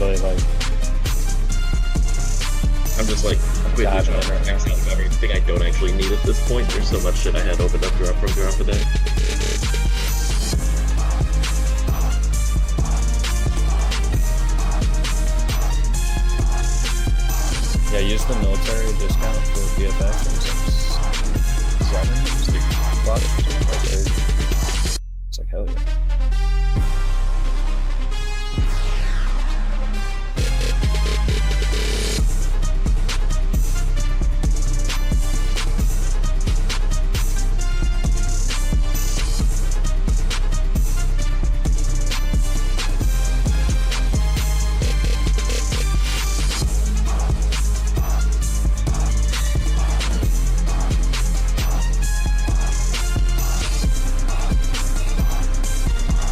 really like. I'm just like quickly trying to max out everything I don't actually need at this point. There's so much shit I had opened up from throughout the day. Yeah, use the military discount for BFX and $7 It's like hell yeah.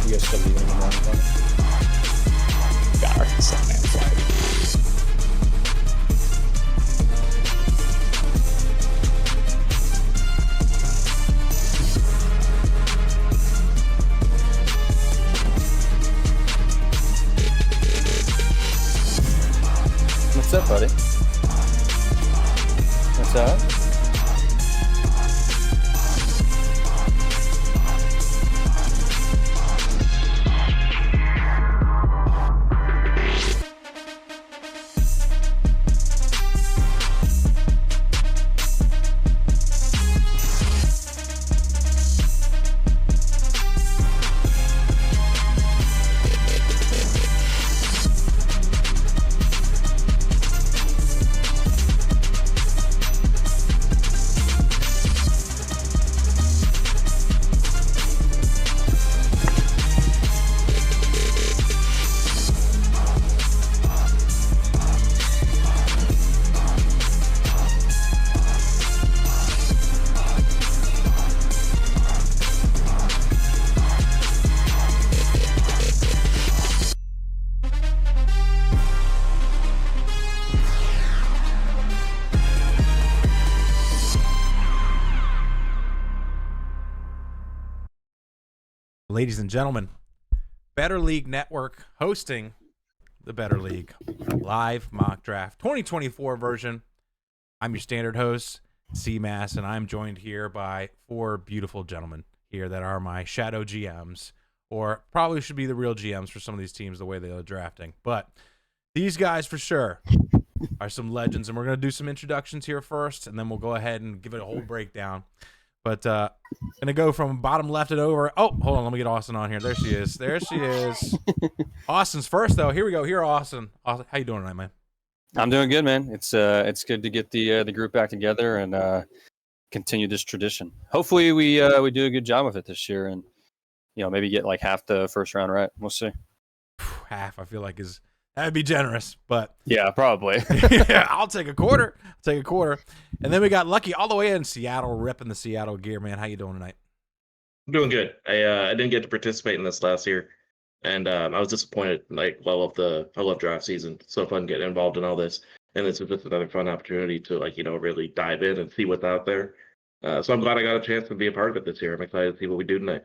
You guys still leaving in the morning time? Got our 7 a.m. flight. What's up, buddy? What's up? Ladies and gentlemen, Better League Network hosting the Better League live mock draft 2024 version. I'm your standard host, CMass, and I'm joined here by 4 beautiful gentlemen here that are my shadow GMs, or probably should be the real GMs for some of these teams the way they are drafting. But these guys for sure are some legends, and we're going to do some introductions here first, and then we'll go ahead and give it a whole breakdown. But gonna go from bottom left it over. Oh, hold on, let me get Austin on here. There she is. There she is. Austin's first though. Here we go. Here, Austin. Austin, how you doing tonight, man? I'm doing good, man. It's good to get the group back together and continue this tradition. Hopefully we do a good job of it this year, and maybe get like half the first round right. We'll see. Half, I feel like that'd be generous, but yeah, probably. Yeah, I'll take a quarter. And then we got Lucky all the way in Seattle, ripping the Seattle gear, man. How you doing tonight? I'm doing good. I didn't get to participate in this last year, and I was disappointed. Like, I love draft season. So fun getting involved in all this, and this is just another fun opportunity to really dive in and see what's out there. So I'm glad I got a chance to be a part of it this year. I'm excited to see what we do tonight.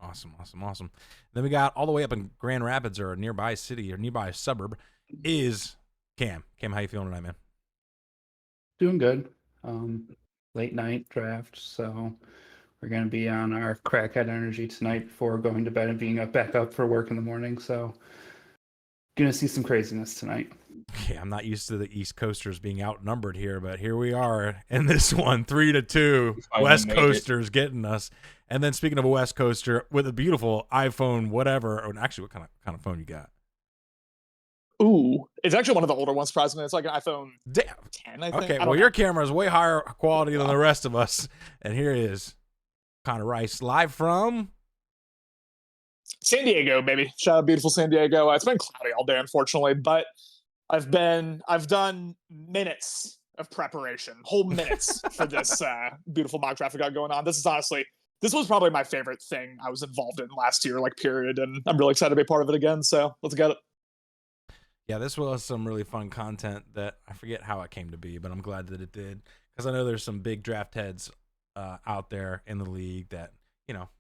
Awesome. Then we got all the way up in Grand Rapids, or a nearby city or nearby suburb, is Cam. Cam, how you feeling tonight, man? Doing good. Late night draft, so we're going to be on our crackhead energy tonight before going to bed and being back up for work in the morning. So going to see some craziness tonight. Yeah, I'm not used to the East Coasters being outnumbered here, but here we are in this one, 3-2. West Coasters getting us. And then speaking of a West Coaster with a beautiful iPhone, whatever, or actually, what kind of phone you got? Ooh, it's actually one of the older ones, surprisingly. It's like an iPhone Damn. 10, I think. Okay, well, your camera is way higher quality than the rest of us. And here is Connor Rice, live from San Diego, baby. Shout out beautiful San Diego. It's been cloudy all day, unfortunately, but I've done minutes of preparation, whole minutes for this beautiful mock draft we got going on. This was probably my favorite thing I was involved in last year, period, and I'm really excited to be a part of it again, so let's get it. Yeah, this was some really fun content that I forget how it came to be, but I'm glad that it did, because I know there's some big draft heads out there in the league that,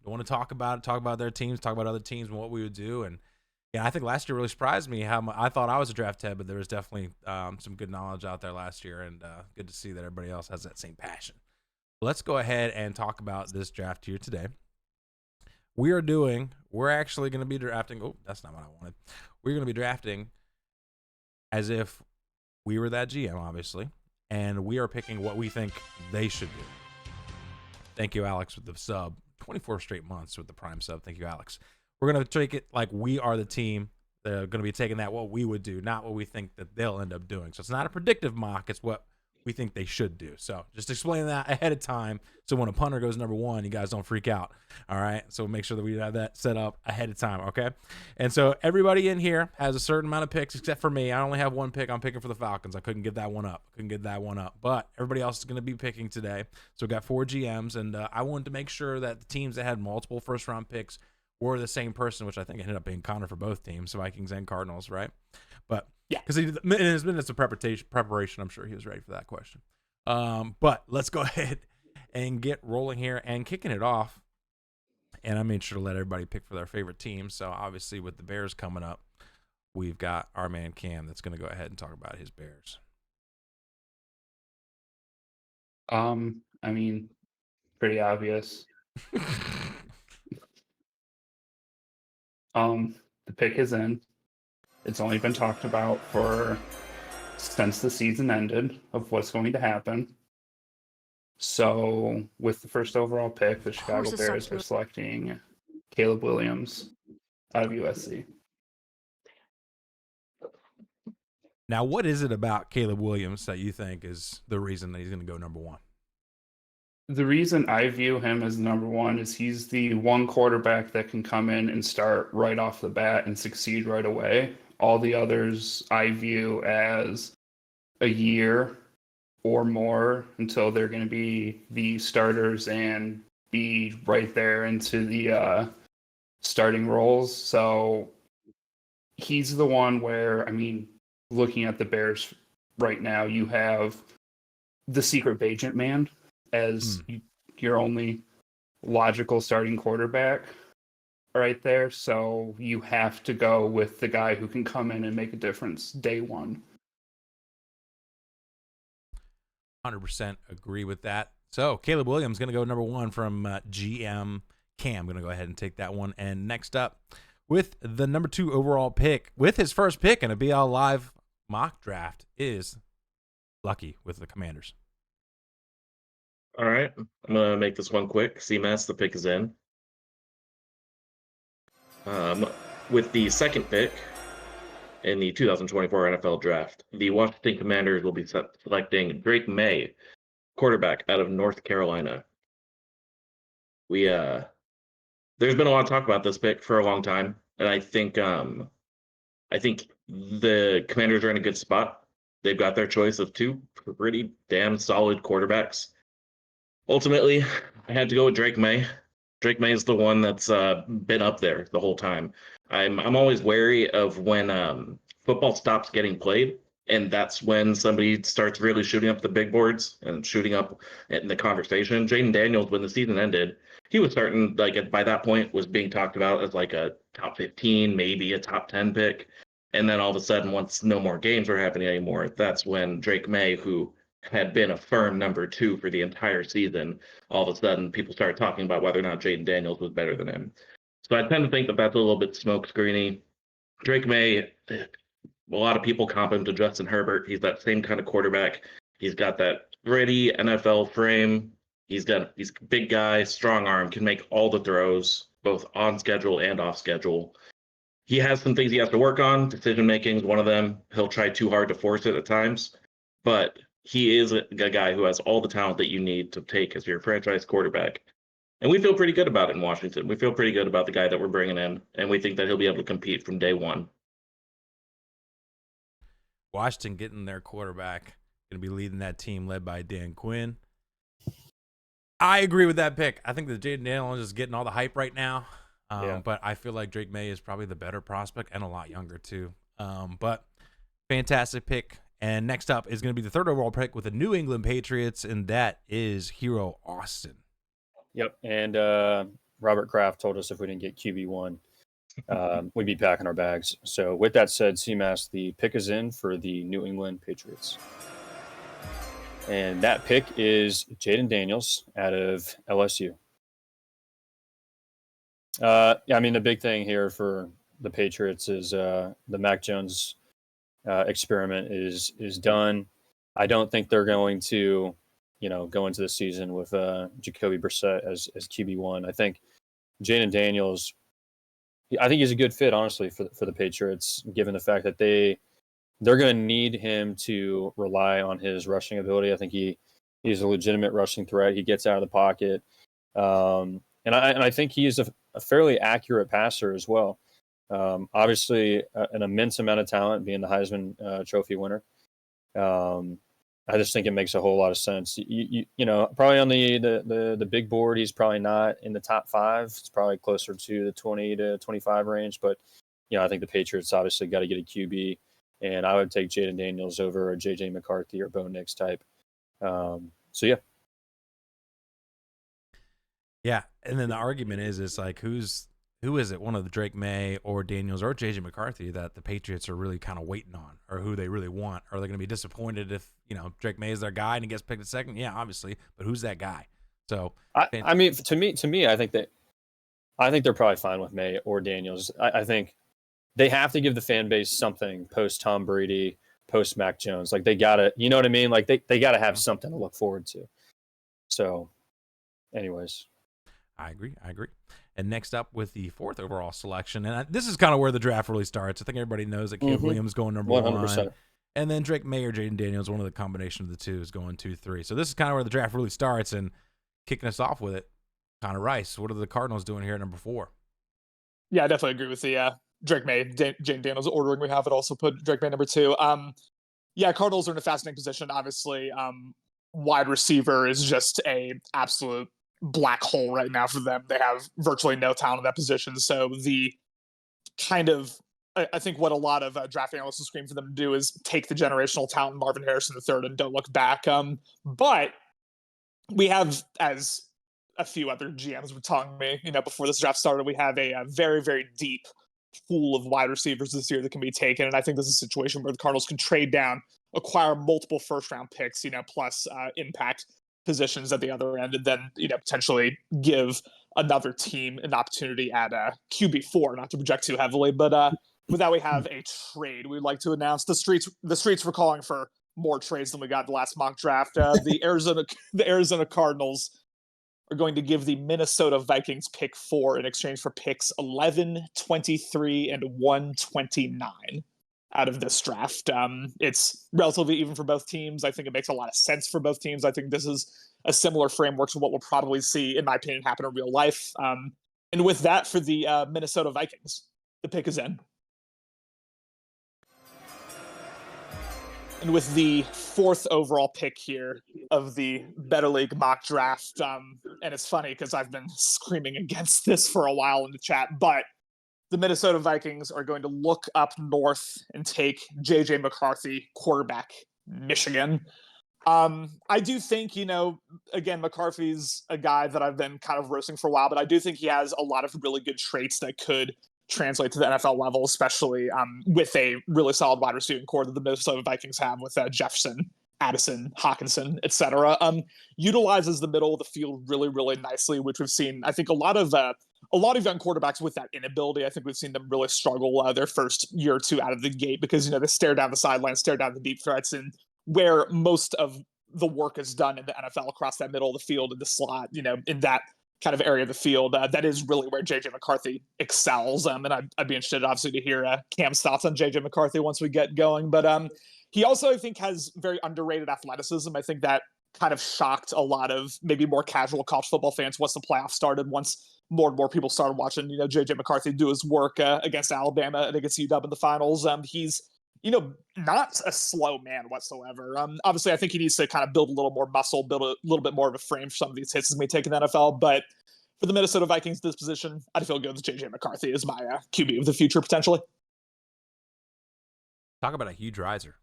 want to talk about their teams, talk about other teams and what we would do. And Yeah, I think last year really surprised me how I thought I was a draft head, but there was definitely some good knowledge out there last year, and good to see that everybody else has that same passion. Let's go ahead and talk about this draft here today. We're actually going to be drafting. Oh, that's not what I wanted. We're going to be drafting as if we were that GM, obviously, and we are picking what we think they should do. Thank you, Alex, with the sub. 24 straight months with the Prime sub. Thank you, Alex. We're going to take it like we are the team. They're going to be taking that what we would do, not what we think that they'll end up doing. So it's not a predictive mock. It's what we think they should do. So just explain that ahead of time. So when a punter goes number 1, you guys don't freak out. All right. So make sure that we have that set up ahead of time. Okay. And so everybody in here has a certain amount of picks, except for me. I only have 1 pick. I'm picking for the Falcons. I couldn't give that one up. But everybody else is going to be picking today. So we got 4 GMs, and I wanted to make sure that the teams that had multiple first-round picks were the same person, which I think ended up being Connor for both teams, Vikings and Cardinals, right? But yeah, because in his minutes of preparation, I'm sure he was ready for that question. But let's go ahead and get rolling here and kicking it off. And I made sure to let everybody pick for their favorite team. So obviously with the Bears coming up, we've got our man Cam that's going to go ahead and talk about his Bears. I mean, pretty obvious. The pick is in. It's only been talked about since the season ended of what's going to happen. So with the first overall pick, the Chicago Bears are selecting Caleb Williams out of USC. Now, what is it about Caleb Williams that you think is the reason that he's going to go number 1? The reason I view him as number 1 is he's the one quarterback that can come in and start right off the bat and succeed right away. All the others I view as a year or more until they're going to be the starters and be right there into the starting roles. So he's the one where, I mean, looking at the Bears right now, you have the secret agent man as your only logical starting quarterback right there. So you have to go with the guy who can come in and make a difference day one. 100% agree with that. So Caleb Williams going to go number 1 from GM Cam. Going to go ahead and take that one. And next up with the number 2 overall pick, with his first pick in a BL Live mock draft, is Lucky with the Commanders. All right, I'm gonna make this one quick. CMass, the pick is in. With the second pick in the 2024 NFL Draft, the Washington Commanders will be selecting Drake May, quarterback out of North Carolina. There's been a lot of talk about this pick for a long time, and I think the Commanders are in a good spot. They've got their choice of 2 pretty damn solid quarterbacks. Ultimately, I had to go with Drake May. Drake May is the one that's been up there the whole time. I'm always wary of when football stops getting played, and that's when somebody starts really shooting up the big boards and shooting up in the conversation. Jaden Daniels, when the season ended, he was starting, like, by that point, was being talked about as like a top 15, maybe a top 10 pick. And then all of a sudden, once no more games were happening anymore, that's when Drake May, who had been a firm number 2 for the entire season, all of a sudden people started talking about whether or not Jaden Daniels was better than him. So I tend to think that that's a little bit smokescreeny. Drake May, a lot of people comp him to Justin Herbert. He's that same kind of quarterback. He's got that ready NFL frame. He's a big guy, strong arm, can make all the throws, both on schedule and off schedule. He has some things he has to work on. Decision making is one of them. He'll try too hard to force it at times, but he is a guy who has all the talent that you need to take as your franchise quarterback. And we feel pretty good about it in Washington. We feel pretty good about the guy that we're bringing in, and we think that he'll be able to compete from day one. Washington getting their quarterback, going to be leading that team led by Dan Quinn. I agree with that pick. I think that Jaden Daniels is getting all the hype right now, but I feel like Drake May is probably the better prospect and a lot younger too. But fantastic pick. And next up is going to be the 3rd overall pick with the New England Patriots, and that is Hero Austin. Yep. And Robert Kraft told us if we didn't get QB1, we'd be packing our bags. So with that said, CMass, the pick is in for the New England Patriots. And that pick is Jaden Daniels out of LSU. Yeah, I mean, the big thing here for the Patriots is the Mac Jones experiment is done. I don't think they're going to, go into the season with Jacoby Brissett as QB1. I think Jaden Daniels, I think he's a good fit, honestly, for the Patriots, given the fact that they're going to need him to rely on his rushing ability. I think he's a legitimate rushing threat. He gets out of the pocket, and I think he's a fairly accurate passer as well. Obviously, an immense amount of talent, being the Heisman Trophy winner. I just think it makes a whole lot of sense. You know, probably on the big board, he's probably not in the top 5. It's probably closer to the 20 to 25 range. But I think the Patriots obviously got to get a QB, and I would take Jaden Daniels over a JJ McCarthy or Bo Nix type. So yeah. Yeah, and then the argument is like who is it, one of the Drake May or Daniels or JJ McCarthy that the Patriots are really kind of waiting on, or who they really want? Are they going to be disappointed if Drake May is their guy and he gets picked at second? Yeah, obviously, but who's that guy? So I mean, to me, I think they're probably fine with May or Daniels. I think they have to give the fan base something post Tom Brady, post Mac Jones. Like they gotta, you know what I mean? Like they gotta have something to look forward to. So, anyways. I agree. And next up with the 4th overall selection, and this is kind of where the draft really starts. I think everybody knows that Caleb Williams going number 100%. 1, and then Drake May or Jaden Daniels, one of the combination of the two, is going 2, 3. So this is kind of where the draft really starts, and kicking us off with it, Connor Rice. What are the Cardinals doing here at number 4? Yeah, I definitely agree with the Drake May, Jaden Daniels ordering we have it. Also put Drake May number 2. Yeah, Cardinals are in a fascinating position. Obviously, wide receiver is just a absolute black hole right now for them. They have virtually no talent in that position. So the kind of, I think what a lot of draft analysts scream for them to do is take the generational talent Marvin Harrison III and don't look back. But we have, as a few other GMs were telling me, before this draft started, we have a very, very deep pool of wide receivers this year that can be taken. And I think this is a situation where the Cardinals can trade down, acquire multiple first-round picks, plus impact positions at the other end, and then potentially give another team an opportunity at QB4. Not to project too heavily, but with that we have a trade we'd like to announce. The streets were calling for more trades than we got the last mock draft. The Arizona Cardinals are going to give the Minnesota Vikings pick 4 in exchange for picks 11, 23, and 129 out of this draft. It's relatively even for both teams. I think it makes a lot of sense for both teams. I think this is a similar framework to what we'll probably see, in my opinion, happen in real life. And with that, for the Minnesota Vikings, the pick is in. And with the 4th overall pick here of the Better League mock draft, and it's funny because I've been screaming against this for a while in the chat, but the Minnesota Vikings are going to look up north and take JJ McCarthy, quarterback, Michigan. I do think, again, McCarthy's a guy that I've been kind of roasting for a while, but I do think he has a lot of really good traits that could translate to the NFL level, especially with a really solid wide receiving core that the Minnesota Vikings have with Jefferson, Addison, Hawkinson, etc. Utilizes the middle of the field really, really nicely, which we've seen, I think, a lot of young quarterbacks with that inability. I think we've seen them really struggle their first year or two out of the gate because, they stare down the sidelines, stare down the deep threats, and where most of the work is done in the NFL across that middle of the field in the slot, in that kind of area of the field. That is really where JJ McCarthy excels. And I'd be interested, obviously, to hear Cam's thoughts on JJ McCarthy once we get going. But he also, I think, has very underrated athleticism. I think that kind of shocked a lot of maybe more casual college football fans once the playoffs started, once more and more people started watching, JJ McCarthy do his work against Alabama and against UW in the finals. He's, not a slow man whatsoever. Obviously, I think he needs to kind of build a little more muscle, build a little bit more of a frame for some of these hits as we take in the NFL. But for the Minnesota Vikings this position, I'd feel good with JJ McCarthy as my QB of the future, potentially. Talk about a huge riser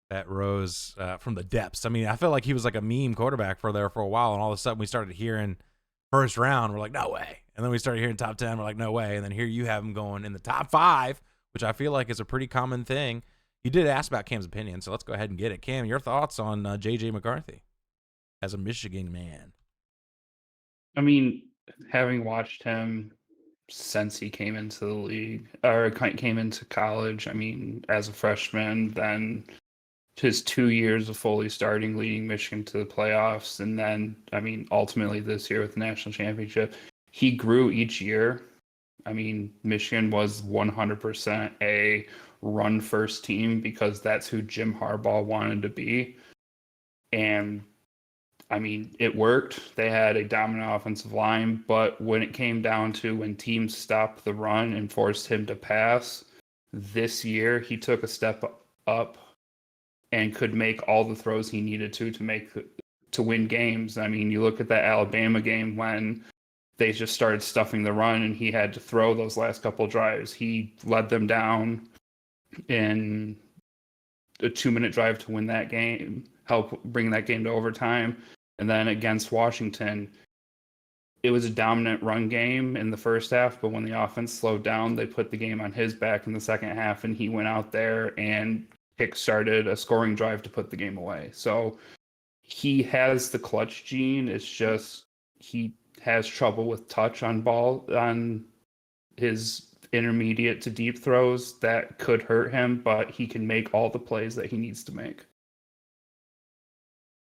that rose from the depths. I mean, I felt like he was like a meme quarterback for a while, and all of a sudden we started hearing first round. We're like, no way. And then we started hearing top 10. We're like, no way. And then here you have him going in the top 5, which I feel like is a pretty common thing. You did ask about Cam's opinion, so let's go ahead and get it. Cam, your thoughts on J.J. McCarthy as a Michigan man? I mean, having watched him since he came into the league or came into college, I mean, as a freshman, then his 2 years of fully starting, leading Michigan to the playoffs, and then, I mean, ultimately this year with the national championship, he grew each year. I mean, Michigan was 100% a run-first team because that's who Jim Harbaugh wanted to be. And, I mean, it worked. They had a dominant offensive line, but when it came down to when teams stopped the run and forced him to pass, this year he took a step up and could make all the throws he needed to win games. I mean, you look at that Alabama game when they just started stuffing the run and he had to throw those last couple drives. He led them down in a 2-minute drive to win that game, help bring that game to overtime. And then against Washington, it was a dominant run game in the first half, but when the offense slowed down, they put the game on his back in the second half, and he went out there and kick-started a scoring drive to put the game away. So he has the clutch gene. It's just he has trouble with touch on his intermediate to deep throws that could hurt him, but he can make all the plays that he needs to make.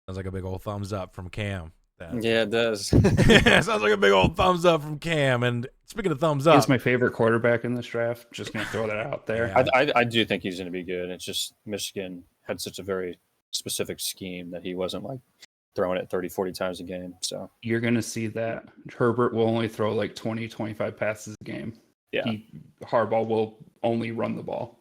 Sounds like a big old thumbs up from Cam. Yeah, it does. Sounds like a big old thumbs up from Cam. And speaking of thumbs up, He's my favorite quarterback in this draft. Just going to throw that out there. Yeah. I do think he's going to be good. It's just Michigan had such a very specific scheme that he wasn't like throwing it 30, 40 times a game. So you're going to see that Herbert will only throw like 20, 25 passes a game. Yeah. Harbaugh will only run the ball.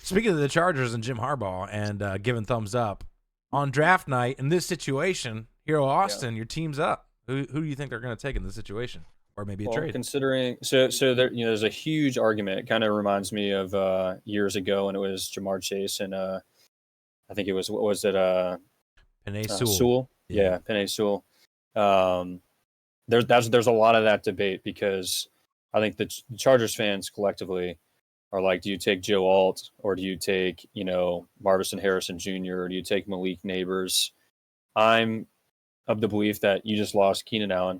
Speaking of the Chargers and Jim Harbaugh and giving thumbs up, on draft night in this situation, Hero Austin, your team's up. Who do you think they're going to take in this situation, or maybe a trade? Considering so there, there's a huge argument. It kind of reminds me of years ago when it was Jamar Chase and I think it was Penei Sewell. Yeah, Penei Sewell. There's a lot of that debate because I think the Chargers fans collectively are like, do you take Joe Alt or do you take, Marvin Harrison Jr. or do you take Malik Neighbors? I'm of the belief that you just lost Keenan Allen.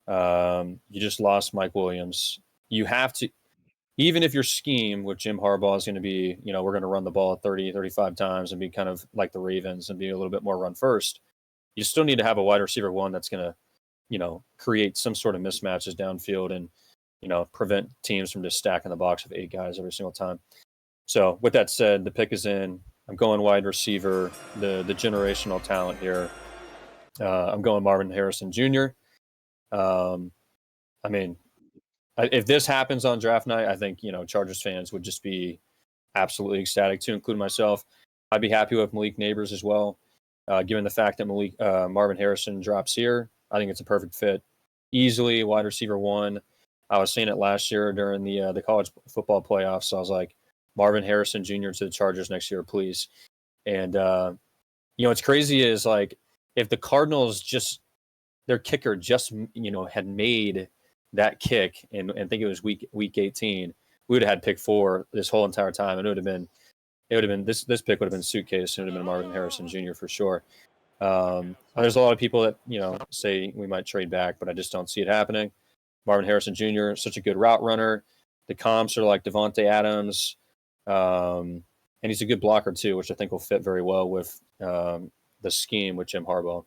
You just lost Mike Williams. You have to, even if your scheme with Jim Harbaugh is going to be, we're going to run the ball 30, 35 times and be kind of like the Ravens and be a little bit more run first, you still need to have a wide receiver one that's going to, create some sort of mismatches downfield and, prevent teams from just stacking the box with 8 guys every single time. So with that said, the pick is in. I'm going wide receiver, the generational talent here. I'm going Marvin Harrison Jr. If this happens on draft night, I think, Chargers fans would just be absolutely ecstatic, to include myself. I'd be happy with Malik Neighbors as well. Given the fact that Marvin Harrison drops here, I think it's a perfect fit. Easily wide receiver one. I was saying it last year during the college football playoffs. So I was like, Marvin Harrison Jr. to the Chargers next year, please. And, what's crazy is like if the Cardinals their kicker just, had made that kick and I think it was week 18, we would have had pick 4 this whole entire time. And it would have been this pick would have been suitcase. It would have been Marvin Harrison Jr. for sure. There's a lot of people that, say we might trade back, but I just don't see it happening. Marvin Harrison Jr., such a good route runner. The comps are like Devontae Adams. And he's a good blocker too, which I think will fit very well with the scheme with Jim Harbaugh.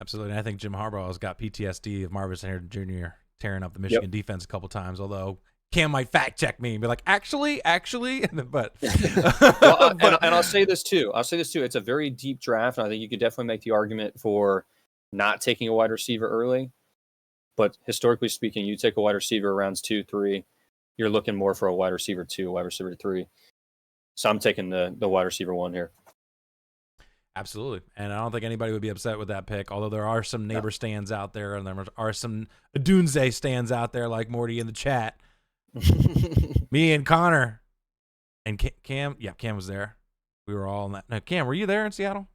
Absolutely. And I think Jim Harbaugh has got PTSD of Marvin Harrison Jr. tearing up the Michigan defense a couple times, although Cam might fact check me and be like, actually, but and I'll say this too. It's a very deep draft, and I think you could definitely make the argument for not taking a wide receiver early. But historically speaking, you take a wide receiver rounds 2, 3, you're looking more for a wide receiver 2, wide receiver 3. So I'm taking the wide receiver 1 here. Absolutely. And I don't think anybody would be upset with that pick, although there are some neighbor stands out there, and there are some Dunze stands out there like Morty in the chat. Me and Connor and Cam. Yeah, Cam was there. We were all in that. No, Cam, were you there in Seattle?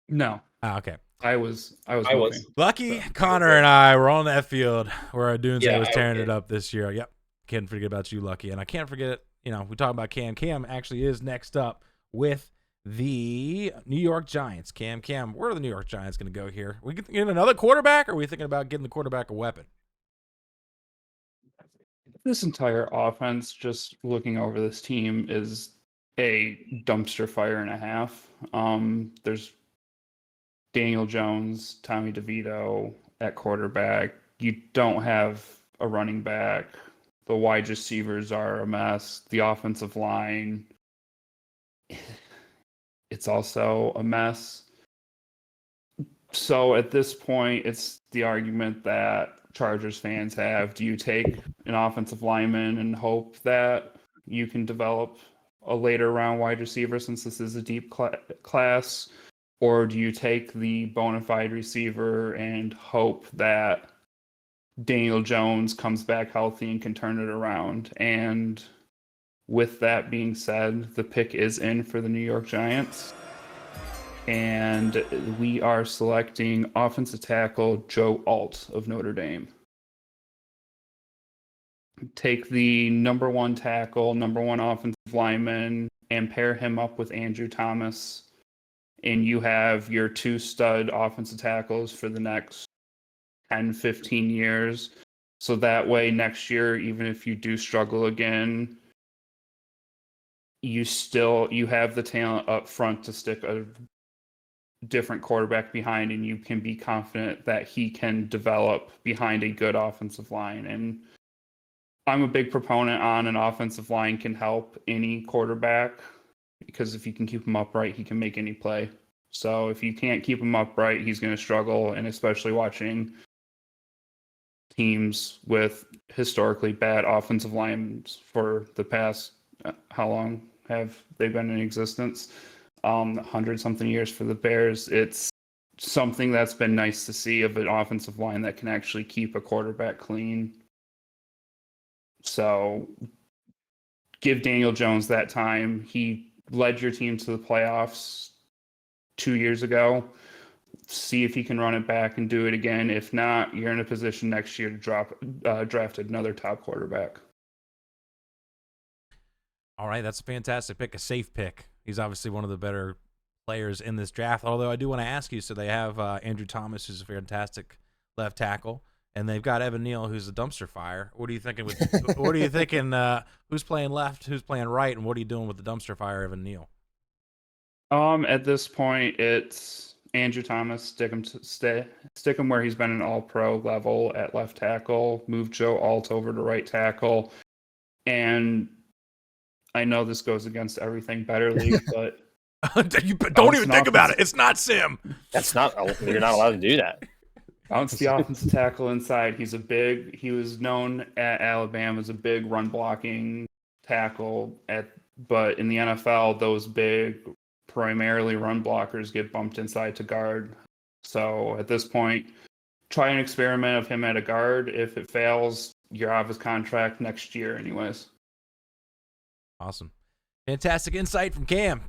No. Oh, okay. I was I moving. was. Lucky, So, Connor, and I were on that field where Doomsday Yeah, was tearing it okay. up this year. Yep. Can't forget about you, Lucky. And I can't forget, we talk about Cam. Cam actually is next up with the New York Giants. Cam, where are the New York Giants going to go here? We get another quarterback, or are we thinking about getting the quarterback a weapon? This entire offense, just looking over this team, is a dumpster fire and a half. There's Daniel Jones, Tommy DeVito at quarterback. You don't have a running back. The wide receivers are a mess. The offensive line, it's also a mess. So at this point, it's the argument that Chargers fans have. Do you take an offensive lineman and hope that you can develop a later round wide receiver since this is a deep class? Or do you take the bona fide receiver and hope that Daniel Jones comes back healthy and can turn it around? And with that being said, the pick is in for the New York Giants. And we are selecting offensive tackle Joe Alt of Notre Dame. Take the number one tackle, number one offensive lineman, and pair him up with Andrew Thomas. And you have your two stud offensive tackles for the next 10, 15 years. So that way, next year, even if you do struggle again, you have the talent up front to stick a different quarterback behind, and you can be confident that he can develop behind a good offensive line. And I'm a big proponent on an offensive line can help any quarterback, because if you can keep him upright, he can make any play. So if you can't keep him upright, he's going to struggle. And especially watching teams with historically bad offensive lines for the past, how long have they been in existence? 100-something years for the Bears. It's something that's been nice to see, of an offensive line that can actually keep a quarterback clean. So give Daniel Jones that time. He led your team to the playoffs 2 years ago. See if he can run it back and do it again. If not, you're in a position next year to draft another top quarterback. All right, that's a fantastic pick, a safe pick. He's obviously one of the better players in this draft. Although I do want to ask you, so they have Andrew Thomas, who's a fantastic left tackle, and they've got Evan Neal, who's a dumpster fire. What are you thinking? What are you thinking? Who's playing left? Who's playing right? And what are you doing with the dumpster fire, Evan Neal? At this point, it's Andrew Thomas. Stick him where he's been an All-Pro level at left tackle. Move Joe Alt over to right tackle, and I know this goes against everything Better League, but you don't even think about it. It's not Sim. That's not. You're not allowed to do that. Bounce the offensive tackle inside. He was known at Alabama as a big run blocking tackle, but in the NFL, those big, primarily run blockers get bumped inside to guard. So at this point, try an experiment of him at a guard. If it fails, you're out of his contract next year anyways. Awesome. Fantastic insight from Cam.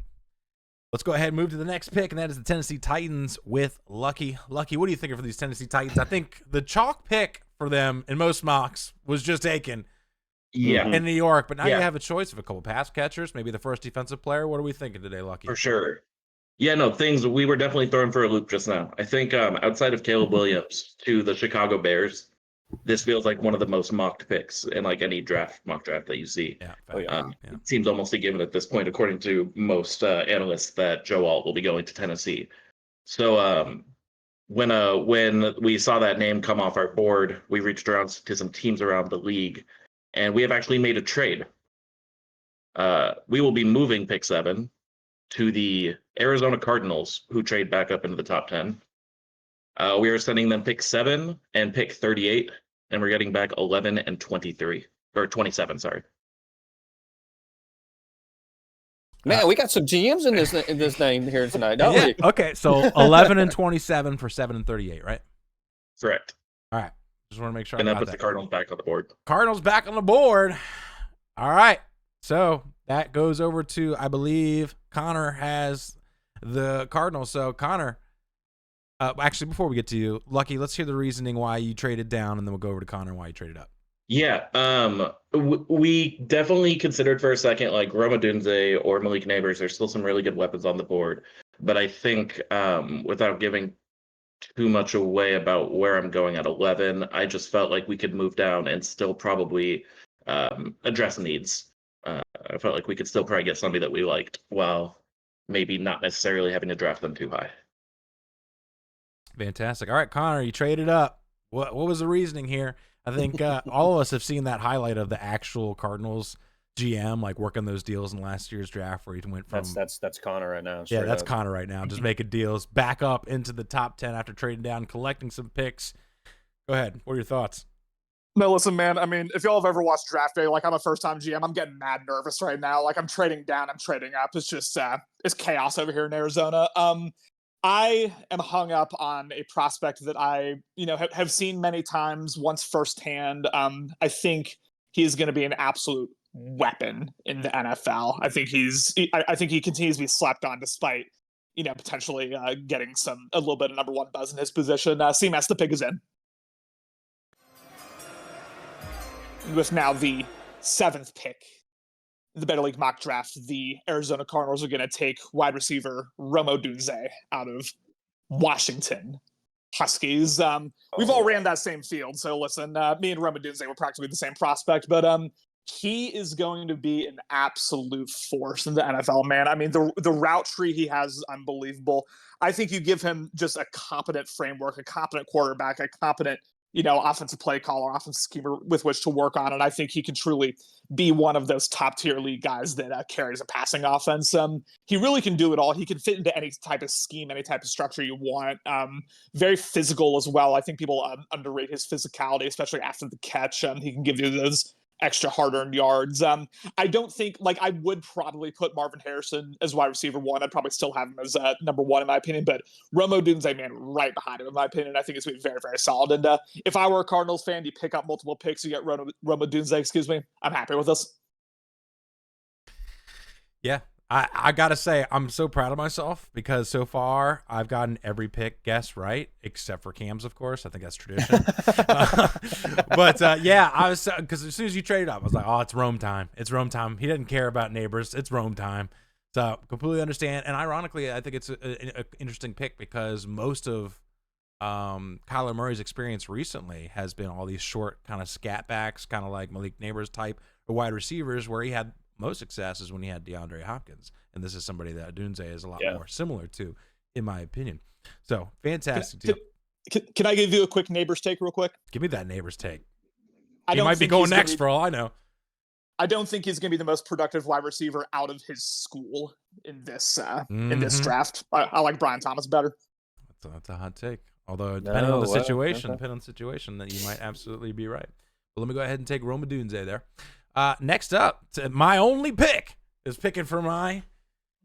Let's go ahead and move to the next pick, and that is the Tennessee Titans with Lucky. Lucky, what are you thinking for these Tennessee Titans? I think the chalk pick for them in most mocks was just Aiken in New York, but now you have a choice of a couple pass catchers, maybe the first defensive player. What are we thinking today, Lucky? For sure. Yeah, no, we were definitely thrown for a loop just now. I think outside of Caleb Williams to the Chicago Bears, this feels like one of the most mocked picks in like any mock draft that you see. Yeah, It seems almost a given at this point, according to most analysts, that Joe Alt will be going to Tennessee. So when we saw that name come off our board, we reached around to some teams around the league, and we have actually made a trade. We will be moving pick 7 to the Arizona Cardinals, who trade back up into the top 10. We are sending them pick 7 and pick 38, and we're getting back 11 and 23, or 27, sorry. Man, we got some GMs in this name here tonight, don't we? Okay, so 11 and 27 for 7 and 38, right? Correct. All right. Just want to make sure And I that got puts that. the Cardinals back on the board. Cardinals back on the board. All right. So that goes over to, I believe, Connor has the Cardinals. So, Connor, Actually, before we get to you, Lucky, let's hear the reasoning why you traded down, and then we'll go over to Connor why you traded up. Yeah, we definitely considered for a second like Roma Dunze or Malik Neighbors. There's still some really good weapons on the board, but I think without giving too much away about where I'm going at 11, I just felt like we could move down and still probably address needs. I felt like we could still probably get somebody that we liked, while maybe not necessarily having to draft them too high. Fantastic. All right, Connor, you traded up. What was the reasoning here? I think all of us have seen that highlight of the actual Cardinals GM like working those deals in last year's draft where he went from That's Connor right now. yeah, that's up. Connor right now, just making deals back up into the top 10 after trading down, collecting some picks. Go ahead. What are your thoughts? No, listen, man. I mean, if y'all have ever watched Draft Day, like I'm a first-time GM, I'm getting mad nervous right now. Like I'm trading down, I'm trading up. It's just it's chaos over here in Arizona. I am hung up on a prospect that I, have seen many times, once firsthand. I think he's going to be an absolute weapon in the NFL. I think I think he continues to be slept on, despite potentially getting a little bit of number one buzz in his position. CMass, the pick is in. With now the 7th pick in the Better League mock draft, the Arizona Cardinals are going to take wide receiver Roma Dunze out of Washington Huskies. We've all ran that same field, so listen, me and Roma Dunze were practically the same prospect, but he is going to be an absolute force in the NFL, man. I mean, the route tree he has is unbelievable. I think you give him just a competent framework, a competent quarterback, a competent offensive play caller, offensive schemer with which to work on. And I think he can truly be one of those top tier league guys that carries a passing offense. He really can do it all. He can fit into any type of scheme, any type of structure you want. Very physical as well. I think people underrate his physicality, especially after the catch. He can give you those extra hard-earned yards. I don't think, I would probably put Marvin Harrison as wide receiver 1. I'd probably still have him as number 1 in my opinion, but Roma Dunze, man, right behind him in my opinion. I think it's going to be very, very solid. And if I were a Cardinals fan, you pick up multiple picks, you get Roma Dunze, I'm happy with this. Yeah, I gotta say, I'm so proud of myself because so far I've gotten every pick guess right, except for Cam's, of course. I think that's tradition. But yeah, I was, because as soon as you traded up, I was like, oh, it's Rome time. It's Rome time. He doesn't care about neighbors. It's Rome time. So completely understand. And ironically, I think it's an interesting pick because most of Kyler Murray's experience recently has been all these short kind of scat backs, kind of like Malik Neighbors type or wide receivers, where he had most success is when he had DeAndre Hopkins, and this is somebody that Dunze is a lot more similar to, in my opinion. So fantastic deal. Can I give you a quick Neighbors take real quick? Give me that Neighbors take. He might be going next for all I know. I don't think he's going to be the most productive wide receiver out of his school in this draft. I like Brian Thomas better. That's a hot take. Although depending on the situation, that you might absolutely be right. But let me go ahead and take Roma Dunze there. Next up, my only pick is picking for my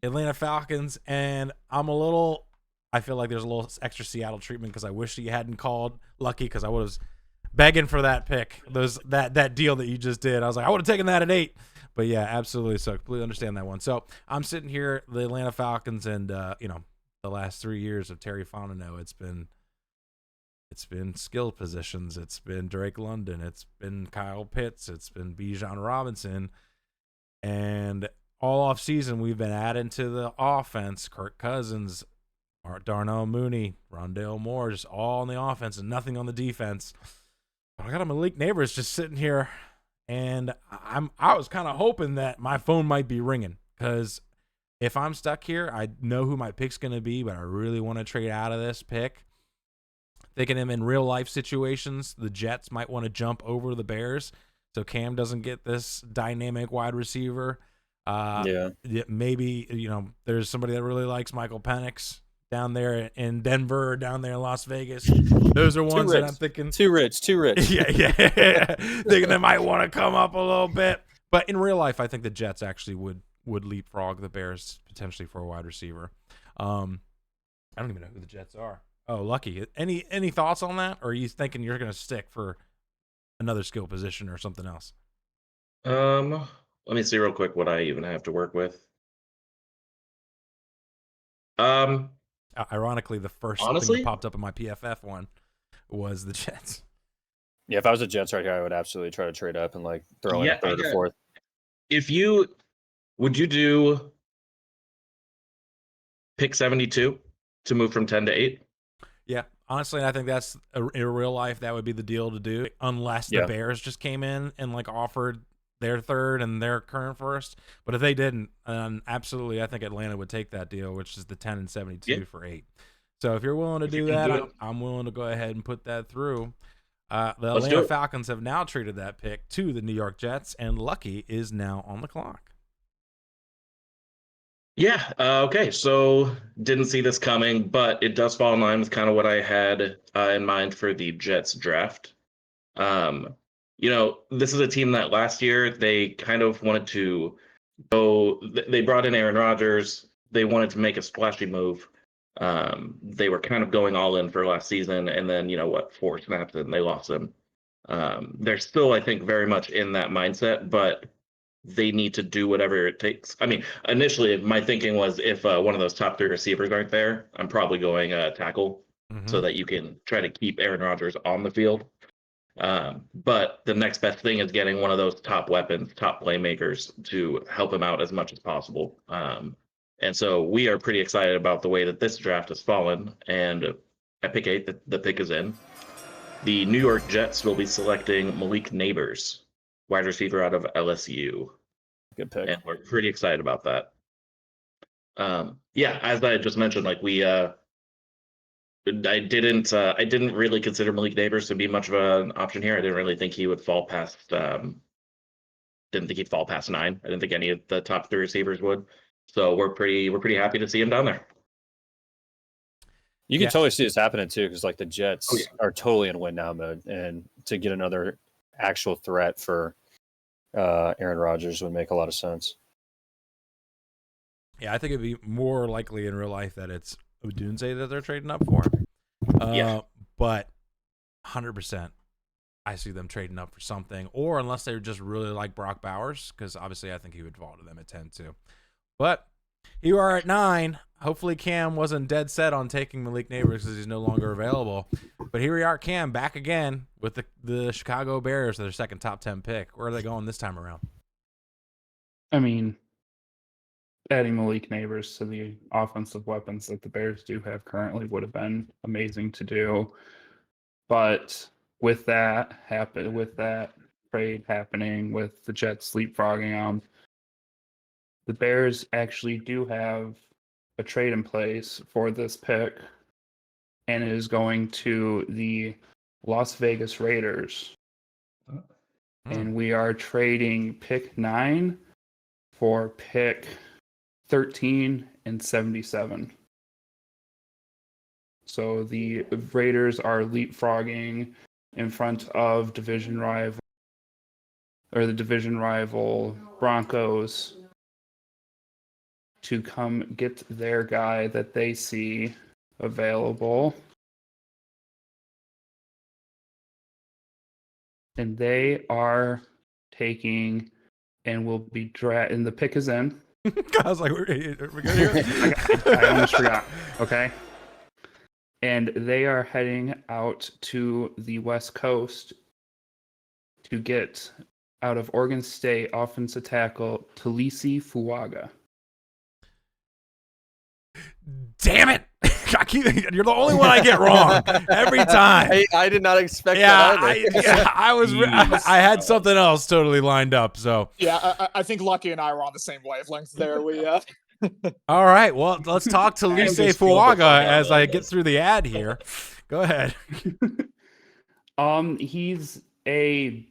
Atlanta Falcons, and I feel like there's a little extra Seattle treatment because I wish he hadn't called Lucky because I was begging for that pick, that deal that you just did. I was like, I would have taken that at 8, but yeah, absolutely. So I completely understand that one. So I'm sitting here, the Atlanta Falcons, and the last 3 years of Terry Fontenot, it's been skill positions. It's been Drake London. It's been Kyle Pitts. It's been Bijan Robinson. And all off season, we've been adding to the offense. Kirk Cousins, Darnell Mooney, Rondale Moore, just all on the offense and nothing on the defense. But I got a Malik Neighbors just sitting here, and I was kind of hoping that my phone might be ringing because if I'm stuck here, I know who my pick's going to be, but I really want to trade out of this pick. Thinking him in real life situations, the Jets might want to jump over the Bears, so Cam doesn't get this dynamic wide receiver. Maybe there's somebody that really likes Michael Penix down there in Denver or down there in Las Vegas. Those are ones that I'm thinking too rich. yeah. Thinking they might want to come up a little bit, but in real life, I think the Jets actually would leapfrog the Bears potentially for a wide receiver. I don't even know who the Jets are. Oh, Lucky. Any thoughts on that? Or are you thinking you're going to stick for another skill position or something else? Let me see real quick what I even have to work with. Ironically, the first thing Honestly? that popped up in my PFF one was the Jets. Yeah, if I was the Jets right here, I would absolutely try to trade up and like throw in Yeah, a third or yeah. fourth. Would you do pick 72 to move from 10 to 8? Yeah, honestly, I think that's in real life that would be the deal to do, unless the Yeah. Bears just came in and like offered their third and their current first. But if they didn't, absolutely, I think Atlanta would take that deal, which is the 10 and 72 Yeah. for 8. So if you're willing to If you do can that, do it. I'm willing to go ahead and put that through. The Let's do Atlanta it. Falcons have now traded that pick to the New York Jets, and Lucky is now on the clock. Yeah. Okay. So didn't see this coming, but it does fall in line with kind of what I had in mind for the Jets draft. This is a team that last year they kind of wanted to go. They brought in Aaron Rodgers. They wanted to make a splashy move. They were kind of going all in for last season, and then 4 snaps and they lost him. They're still, I think, very much in that mindset, but they need to do whatever it takes. I mean, initially, my thinking was if one of those top 3 receivers aren't there, I'm probably going tackle so that you can try to keep Aaron Rodgers on the field. But the next best thing is getting one of those top weapons, top playmakers to help him out as much as possible. And so we are pretty excited about the way that this draft has fallen. And at pick 8, the pick is in. The New York Jets will be selecting Malik Neighbors, wide receiver out of LSU. Good pick. And we're pretty excited about that. As I just mentioned, like I didn't really consider Malik Neighbors to be much of an option here. I didn't really think he would fall past. Didn't think he'd fall past 9. I didn't think any of the top 3 receivers would. So we're pretty happy to see him down there. You can totally see this happening too, because like the Jets Oh, are totally in win now mode, and to get another actual threat for Aaron Rodgers would make a lot of sense. Yeah, I think it'd be more likely in real life that it's Odunze that they're trading up for. But 100%, I see them trading up for something, or unless they just really like Brock Bowers, because obviously I think he would fall to them at 10 too. But here you are at 9. Hopefully Cam wasn't dead set on taking Malik Neighbors because he's no longer available. But here we are, Cam, back again with the Chicago Bears, their second top 10 pick. Where are they going this time around? I mean, adding Malik Neighbors to the offensive weapons that the Bears do have currently would have been amazing to do. But with that trade happening, with the Jets leapfrogging them, the Bears actually do have a trade in place for this pick, and it is going to the Las Vegas Raiders. And we are trading pick 9 for pick 13 and 77. So the Raiders are leapfrogging in front of the division rival Broncos to come get their guy that they see available. And they are taking and will be and the pick is in. I was like, we're good here? I almost forgot. Okay. And they are heading out to the West Coast to get out of Oregon State offensive tackle Talisi Fuaga. Damn it! You're the only one I get wrong every time. I did not expect that either. I had something else totally lined up. So I think Lucky and I were on the same wavelength there. all right, well, let's talk to Lise Fuaga as I get through the ad here. Go ahead. He's a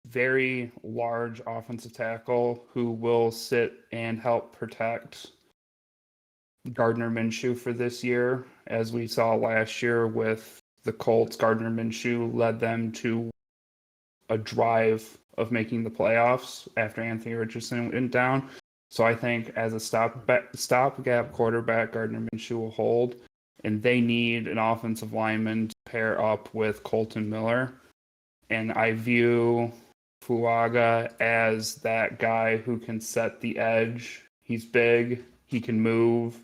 very large offensive tackle who will sit and help protect Gardner Minshew for this year. As we saw last year with the Colts, Gardner Minshew led them to a drive of making the playoffs after Anthony Richardson went down. So I think as a stopgap quarterback, Gardner Minshew will hold, and they need an offensive lineman to pair up with Colton Miller. And I view Fuaga as that guy who can set the edge. He's big, he can move,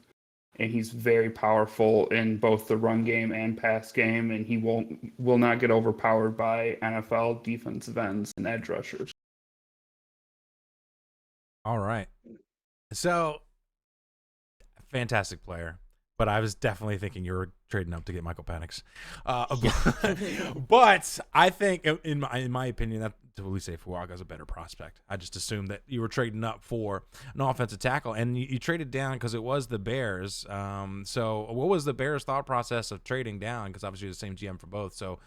and he's very powerful in both the run game and pass game, and he will not get overpowered by NFL defensive ends and edge rushers. All right. So, fantastic player. But I was definitely thinking you were trading up to get Michael Penix. But I think, in my opinion, that JNDESWghuy89efd is a better prospect. I just assumed that you were trading up for an offensive tackle, and you traded down because it was the Bears. So what was the Bears' thought process of trading down? Because obviously the same GM for both. So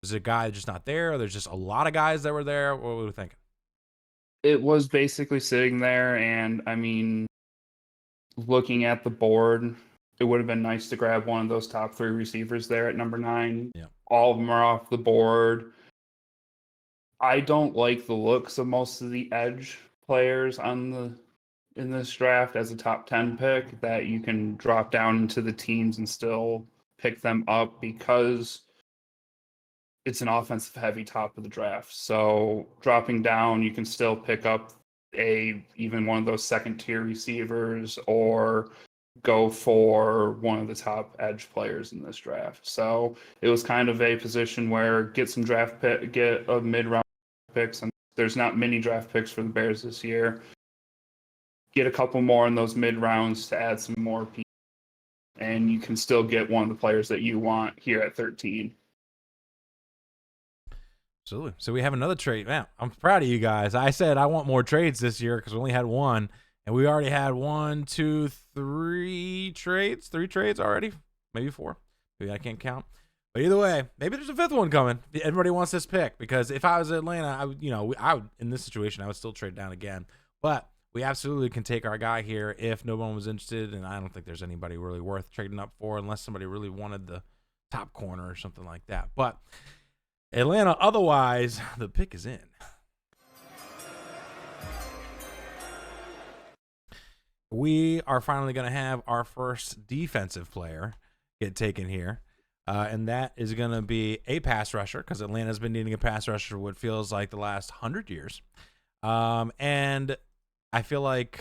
was a guy just not there? Or there's just a lot of guys that were there? What were we thinking? It was basically sitting there, and I mean, looking at the board, it would have been nice to grab one of those top 3 receivers there at number 9. Yeah. All of them are off the board. I don't like the looks of most of the edge players in this draft as a top 10 pick that you can drop down into the teams and still pick them up because it's an offensive heavy top of the draft. So dropping down, you can still pick up even one of those second tier receivers or go for one of the top edge players in this draft. So it was kind of a position where get a mid-round picks, and there's not many draft picks for the Bears this year. Get a couple more in those mid-rounds to add some more people, and you can still get one of the players that you want here at 13. Absolutely. So we have another trade. Man, I'm proud of you guys. I said I want more trades this year because we only had one. And we already had 3 trades already, maybe 4. Maybe I can't count. But either way, maybe there's a 5th one coming. Everybody wants this pick because if I was Atlanta, I would in this situation, I would still trade down again. But we absolutely can take our guy here if no one was interested, and I don't think there's anybody really worth trading up for unless somebody really wanted the top corner or something like that. But Atlanta, otherwise, the pick is in. We are finally going to have our first defensive player get taken here, and that is going to be a pass rusher because Atlanta's been needing a pass rusher for what feels like the last 100 years. And I feel like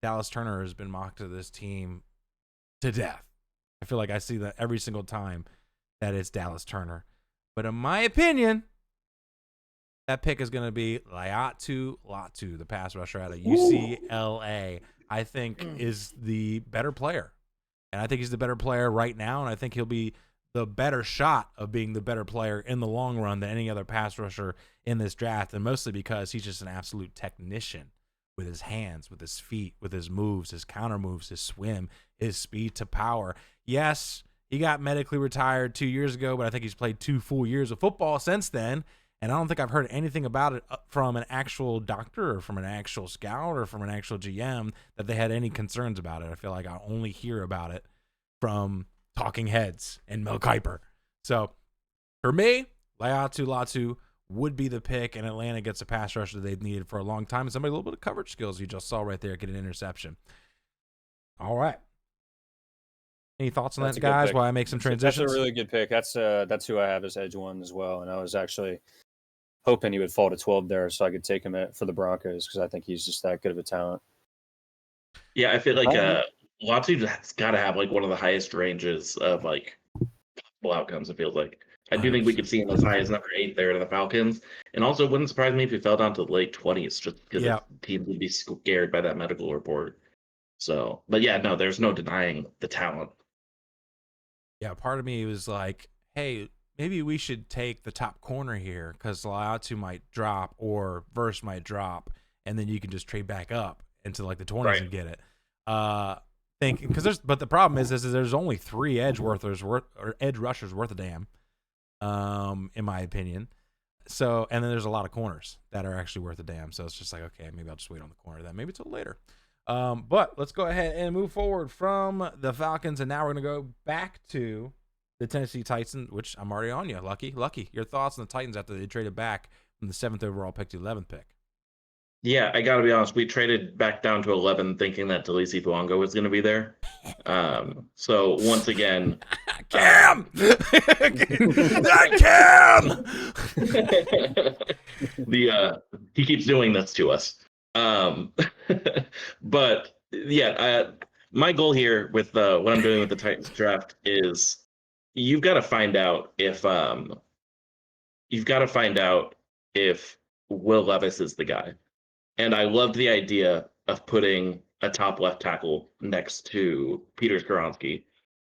Dallas Turner has been mocked to this team to death. I feel like I see that every single time that it's Dallas Turner. But in my opinion, that pick is going to be Laiatu Latu, the pass rusher out of UCLA. I think is the better player. And I think he's the better player right now, and I think he'll be the better shot of being the better player in the long run than any other pass rusher in this draft, and mostly because he's just an absolute technician with his hands, with his feet, with his moves, his counter moves, his swim, his speed to power. Yes, he got medically retired 2 years ago, but I think he's played 2 full years of football since then. And I don't think I've heard anything about it from an actual doctor or from an actual scout or from an actual GM that they had any concerns about it. I feel like I only hear about it from talking heads and Mel Kiper. So for me, Laiatu Latu would be the pick, and Atlanta gets a pass rusher they've needed for a long time and somebody a little bit of coverage skills you just saw right there get an interception. All right. Any thoughts on that, guys, while I make some transitions? That's a really good pick. That's who I have as edge 1 as well, and I was actually hoping he would fall to 12 there so I could take him for the Broncos because I think he's just that good of a talent. Yeah, I feel like Latu's got to have like one of the highest ranges of like possible outcomes, it feels like. I do think we could see him as high as number 8 there to the Falcons. And also, it wouldn't surprise me if he fell down to the late 20s just because the team would be scared by that medical report. So, but yeah, no, there's no denying the talent. Yeah, part of me was like, hey, maybe we should take the top corner here because Laiatu might drop or Verse might drop, and then you can just trade back up into like the 20s and get it. But the problem is there's only 3 edge rushers worth a damn, in my opinion. So, and then there's a lot of corners that are actually worth a damn. So it's just like, okay, maybe I'll just wait on the corner then, maybe till later. But let's go ahead and move forward from the Falcons, and now we're gonna go back to the Tennessee Titans, which I'm already on you. Lucky. Your thoughts on the Titans after they traded back from the 7th overall pick to the 11th pick? Yeah, I got to be honest. We traded back down to 11 thinking that JNDESWghuy89efd was going to be there. So once again... Cam! Cam! He keeps doing this to us. But yeah, my goal here with what I'm doing with the Titans draft is you've got to find out if Will Levis is the guy. And I loved the idea of putting a top left tackle next to Peter Skoronski,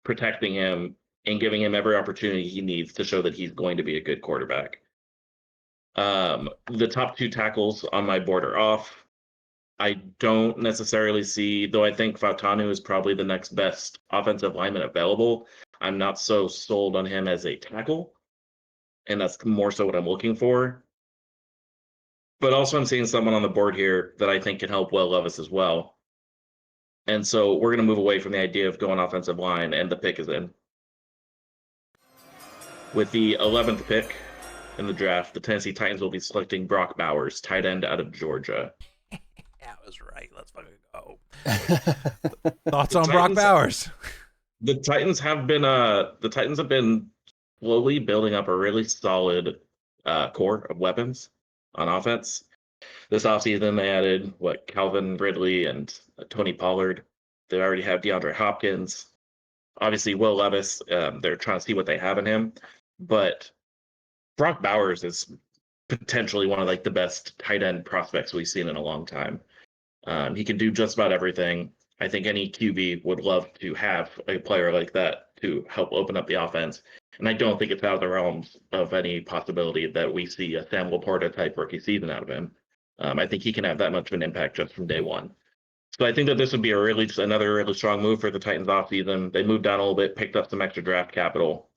protecting him and giving him every opportunity he needs to show that he's going to be a good quarterback. The top two tackles on my board are off. I don't necessarily see, though I think Fautanu is probably the next best offensive lineman available. I'm not so sold on him as a tackle, and that's more so what I'm looking for. But also I'm seeing someone on the board here that I think can help Will Levis as well. And so we're going to move away from the idea of going offensive line, and the pick is in. With the 11th pick in the draft, the Tennessee Titans will be selecting Brock Bowers, tight end out of Georgia. That was right. Let's fucking go. Thoughts on Brock Bowers? The Titans have been slowly building up a really solid core of weapons on offense. This offseason, they added Calvin Ridley and Tony Pollard. They already have DeAndre Hopkins. Obviously, Will Levis. They're trying to see what they have in him, but Brock Bowers is potentially one of the best tight end prospects we've seen in a long time. He can do just about everything. I think any QB would love to have a player like that to help open up the offense. And I don't think it's out of the realms of any possibility that we see a Sam Laporta type rookie season out of him. I think he can have that much of an impact just from day one. So I think that this would be another really strong move for the Titans offseason. They moved down a little bit, picked up some extra draft capital.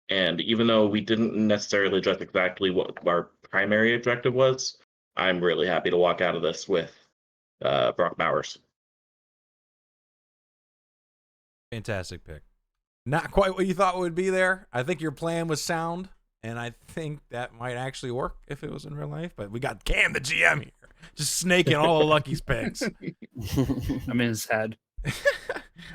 And even though we didn't necessarily address exactly what our primary objective was, I'm really happy to walk out of this with Brock Bowers. Fantastic pick. Not quite what you thought would be there. I think your plan was sound, and I think that might actually work if it was in real life. But we got Cam, the GM, here, just snaking all of Lucky's picks. I'm in his head.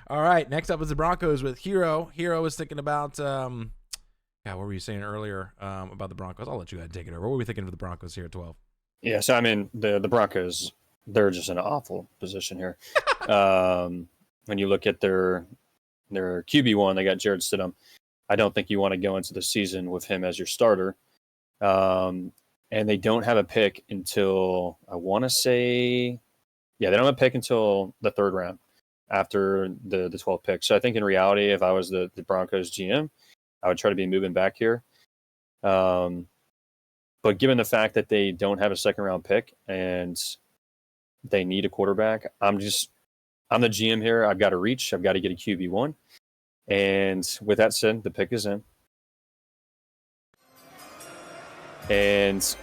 All right, next up is the Broncos with Hero. Hero was thinking about, what were you saying earlier about the Broncos? I'll let you go ahead and take it over. What were we thinking of the Broncos here at 12? Yeah, so I mean, the Broncos, they're just in an awful position here. When you look at their QB1, they got Jared Stidham. I don't think you want to go into the season with him as your starter. And they don't have a pick until, I want to say, they don't have a pick until the third round after the 12th pick. So I think in reality, if I was the Broncos GM, I would try to be moving back here. But given the fact that they don't have a second round pick and they need a quarterback, I'm the GM here. I've got to reach. I've got to get a QB1. And with that said, the pick is in. And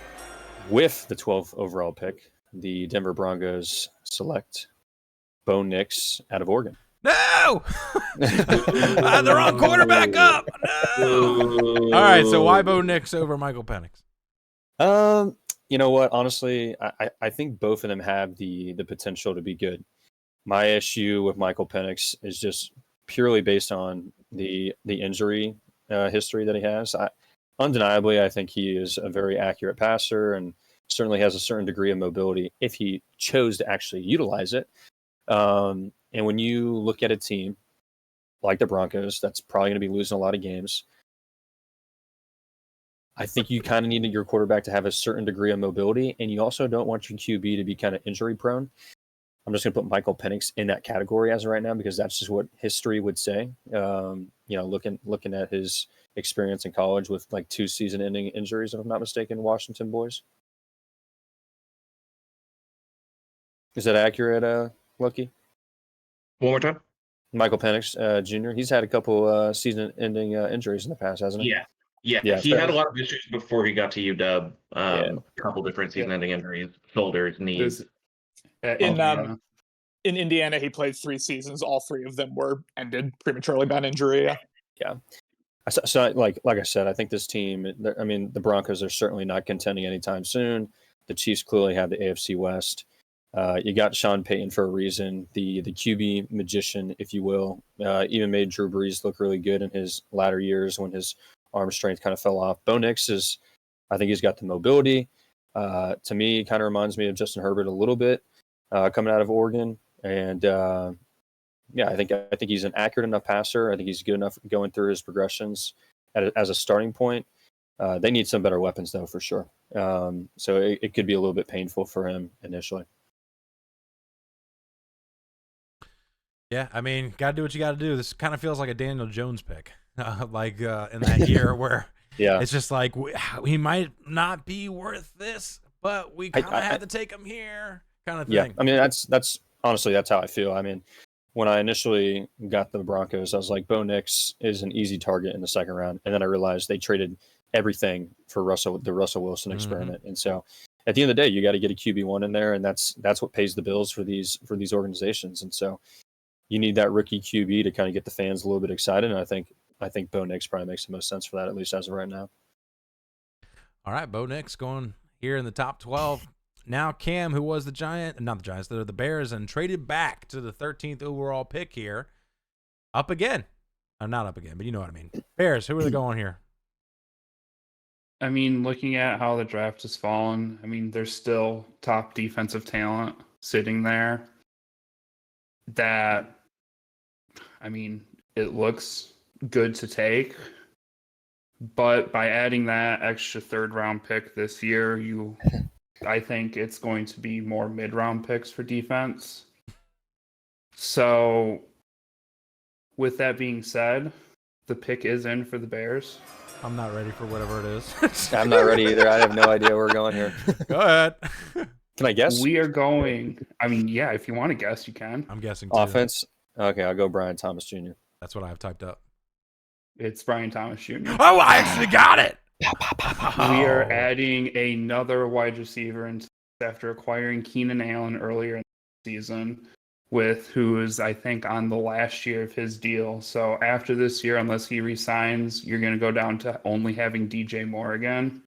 with the 12th overall pick, the Denver Broncos select Bo Nix out of Oregon. No! The wrong quarterback up! No! All right, so why Bo Nix over Michael Penix? You know what? Honestly, I think both of them have the potential to be good. My issue with Michael Penix is just purely based on the injury history that he has. Undeniably, I think he is a very accurate passer and certainly has a certain degree of mobility if he chose to actually utilize it. And when you look at a team like the Broncos, that's probably going to be losing a lot of games. I think you kind of need your quarterback to have a certain degree of mobility, and you also don't want your QB to be kind of injury prone. I'm just going to put Michael Penix in that category as of right now because that's just what history would say. Looking at his experience in college with 2 season-ending injuries, if I'm not mistaken, Washington boys. Is that accurate, Lucky? One more time. Michael Penix Jr. He's had a couple season-ending injuries in the past, hasn't he? Yeah. He had a lot of issues before he got to UW. A couple different season-ending injuries, shoulders, knees. In Indiana, he played 3 seasons. All 3 of them were ended prematurely by an injury. Yeah. So like I said, I think this team, the Broncos are certainly not contending anytime soon. The Chiefs clearly have the AFC West. You got Sean Payton for a reason. The QB magician, if you will, even made Drew Brees look really good in his latter years when his arm strength kind of fell off. Bo Nix I think he's got the mobility. To me, it kind of reminds me of Justin Herbert a little bit coming out of Oregon. And, I think he's an accurate enough passer. I think he's good enough going through his progressions as a starting point. They need some better weapons, though, for sure. So it could be a little bit painful for him initially. Yeah, I mean, got to do what you got to do. This kind of feels like a Daniel Jones pick, in that year where it's just like he might not be worth this, but we kind of had to take him here, kind of thing. Yeah, I mean, that's honestly, that's how I feel. I mean, when I initially got the Broncos, I was like, Bo Nix is an easy target in the second round, and then I realized they traded everything for the Russell Wilson experiment, and so at the end of the day, you got to get a QB1 in there, and that's what pays the bills for these organizations, and so you need that rookie QB to kind of get the fans a little bit excited, and I think Bo Nix probably makes the most sense for that, at least as of right now. All right, Bo Nix going here in the top 12. Now Cam, who was the Bears, and traded back to the 13th overall pick here, up again. Not up again, but you know what I mean. Bears, who are they going here? I mean, looking at how the draft has fallen, I mean, there's still top defensive talent sitting there that, I mean, it looks good to take. But by adding that extra third-round pick this year, I think it's going to be more mid-round picks for defense. So, with that being said, the pick is in for the Bears. I'm not ready for whatever it is. I'm not ready either. I have no idea where we're going here. Go ahead. Can I guess? We are going, I mean, yeah, if you want to guess, you can. I'm guessing too. Offense? Okay, I'll go Brian Thomas Jr. That's what I have typed up. It's Brian Thomas Jr. Oh, I actually got it! We are adding another wide receiver after acquiring Keenan Allen earlier in the season, who is, I think, on the last year of his deal. So after this year, unless he resigns, you're going to go down to only having DJ Moore again.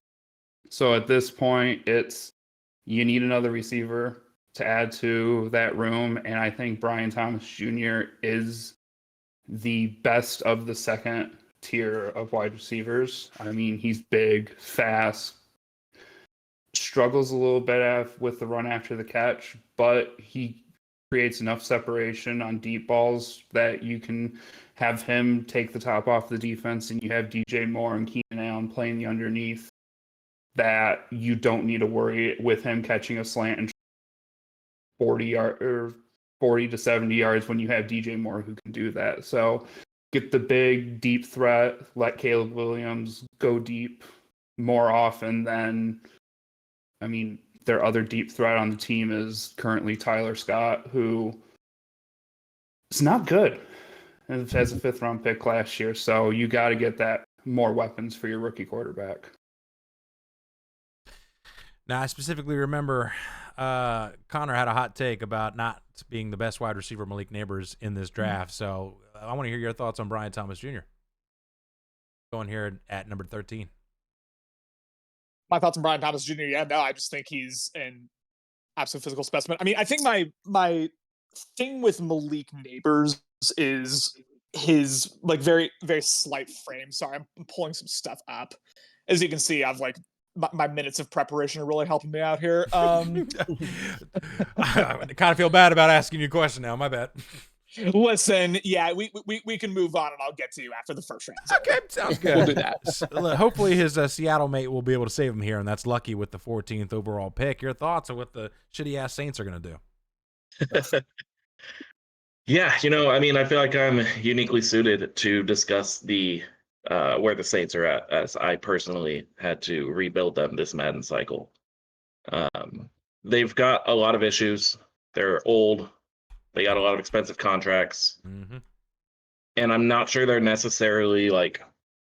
So at this point, you need another receiver to add to that room, and I think Brian Thomas Jr. is the best of the second tier of wide receivers. I mean, he's big, fast, struggles a little bit with the run after the catch, but he creates enough separation on deep balls that you can have him take the top off the defense, and you have DJ Moore and Keenan Allen playing the underneath, that you don't need to worry with him catching a slant and 40 to 70 yards when you have DJ Moore who can do that. So get the big deep threat, let Caleb Williams go deep more often than, I mean, their other deep threat on the team is currently Tyler Scott, who is not good as a 5th round pick last year. So you got to get that more weapons for your rookie quarterback. Now, I specifically remember Connor had a hot take about not being the best wide receiver Malik Neighbors in this draft. So I want to hear your thoughts on Brian Thomas Jr. going here at number 13. My thoughts on Brian Thomas Jr. Yeah, no, I just think he's an absolute physical specimen. I mean, I think my thing with Malik Neighbors is his like very, very slight frame. Sorry, I'm pulling some stuff up. As you can see, I've like my minutes of preparation are really helping me out here. I kind of feel bad about asking you a question now. My bad. Listen, yeah, we can move on, and I'll get to you after the first round. Okay, sounds good. We'll do that. Hopefully his Seattle mate will be able to save him here, and that's lucky with the 14th overall pick. Your thoughts on what the shitty-ass Saints are going to do? Yeah, I mean, I feel like I'm uniquely suited to discuss the where the Saints are at, as I personally had to rebuild them this Madden cycle. They've got a lot of issues. They're old. They got a lot of expensive contracts. Mm-hmm. And I'm not sure they're necessarily like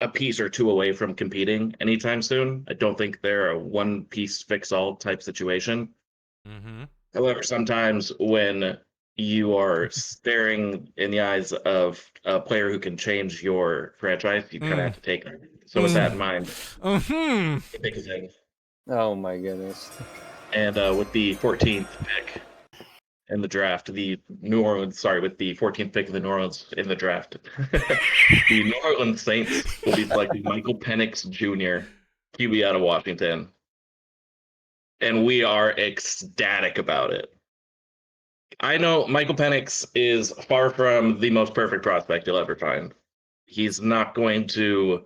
a piece or two away from competing anytime soon. I don't think they're a one-piece fix-all type situation. Mm-hmm. However, sometimes when you are staring in the eyes of a player who can change your franchise, you kind of have to take it. So with that in mind, pick is in. Oh my goodness. And with the 14th pick in the draft, with the 14th pick of the New Orleans in the draft, the New Orleans Saints will be selecting Michael Penix Jr., QB out of Washington. And we are ecstatic about it. I know Michael Penix is far from the most perfect prospect you'll ever find. He's not going to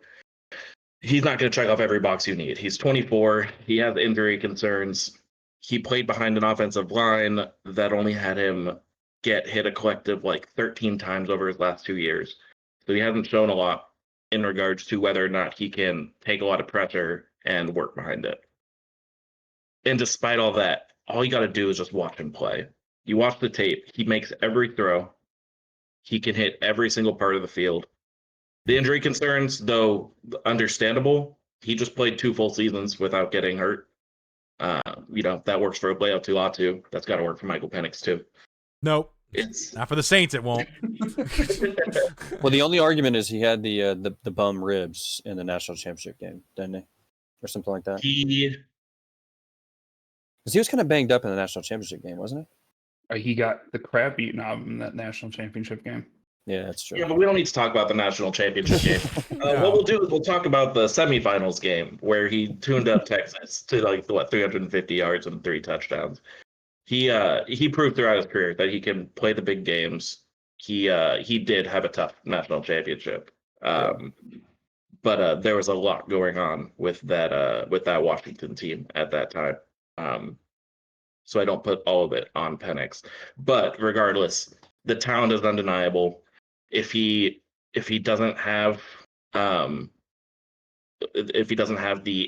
check off every box you need. He's 24. He has injury concerns. He played behind an offensive line that only had him get hit a collective like 13 times over his last 2 years. So he hasn't shown a lot in regards to whether or not he can take a lot of pressure and work behind it. And despite all that, all you got to do is just watch him play. You watch the tape. He makes every throw. He can hit every single part of the field. The injury concerns, though understandable, he just played 2 full seasons without getting hurt. That works for Oghuye89efd. That's got to work for Michael Penix too. Nope. It's Not for the Saints, it won't. Well, the only argument is he had the bum ribs in the national championship game, didn't he, or something like that? he Because he was kind of banged up in the national championship game, wasn't He got the crap beaten out of him in that national championship game. he? Yeah, that's true. Yeah, but we don't need to talk about the national championship game. No. What we'll do is we'll talk about the semifinals game where he tuned up Texas to 350 yards and 3 touchdowns. He proved throughout his career that he can play the big games. He did have a tough national championship, but there was a lot going on with that Washington team at that time. So I don't put all of it on Penix, but regardless, the talent is undeniable. If he doesn't have the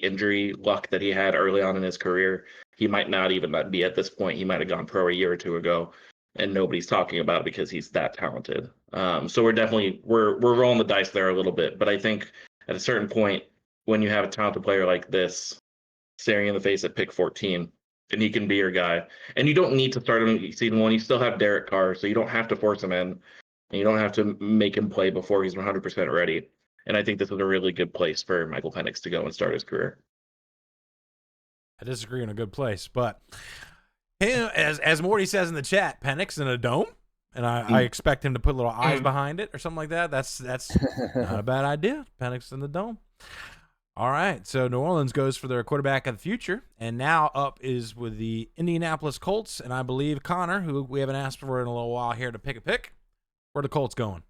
injury luck that he had early on in his career, he might not even be at this point. He might have gone pro a year or 2 ago, and nobody's talking about it because he's that talented. So we're rolling the dice there a little bit. But I think at a certain point, when you have a talented player like this staring in the face at pick 14, and he can be your guy, and you don't need to start him in season 1. You still have Derek Carr, so you don't have to force him in, and you don't have to make him play before he's 100% ready. And I think this is a really good place for Michael Penix to go and start his career. I disagree in a good place, but him, as Morty says in the chat, Penix in a dome, and I expect him to put little eyes behind it or something like that. That's not a bad idea. Penix in the dome. All right, so New Orleans goes for their quarterback of the future, and now up is with the Indianapolis Colts, and I believe Connor, who we haven't asked for in a little while here, to pick a pick. Where are the Colts going?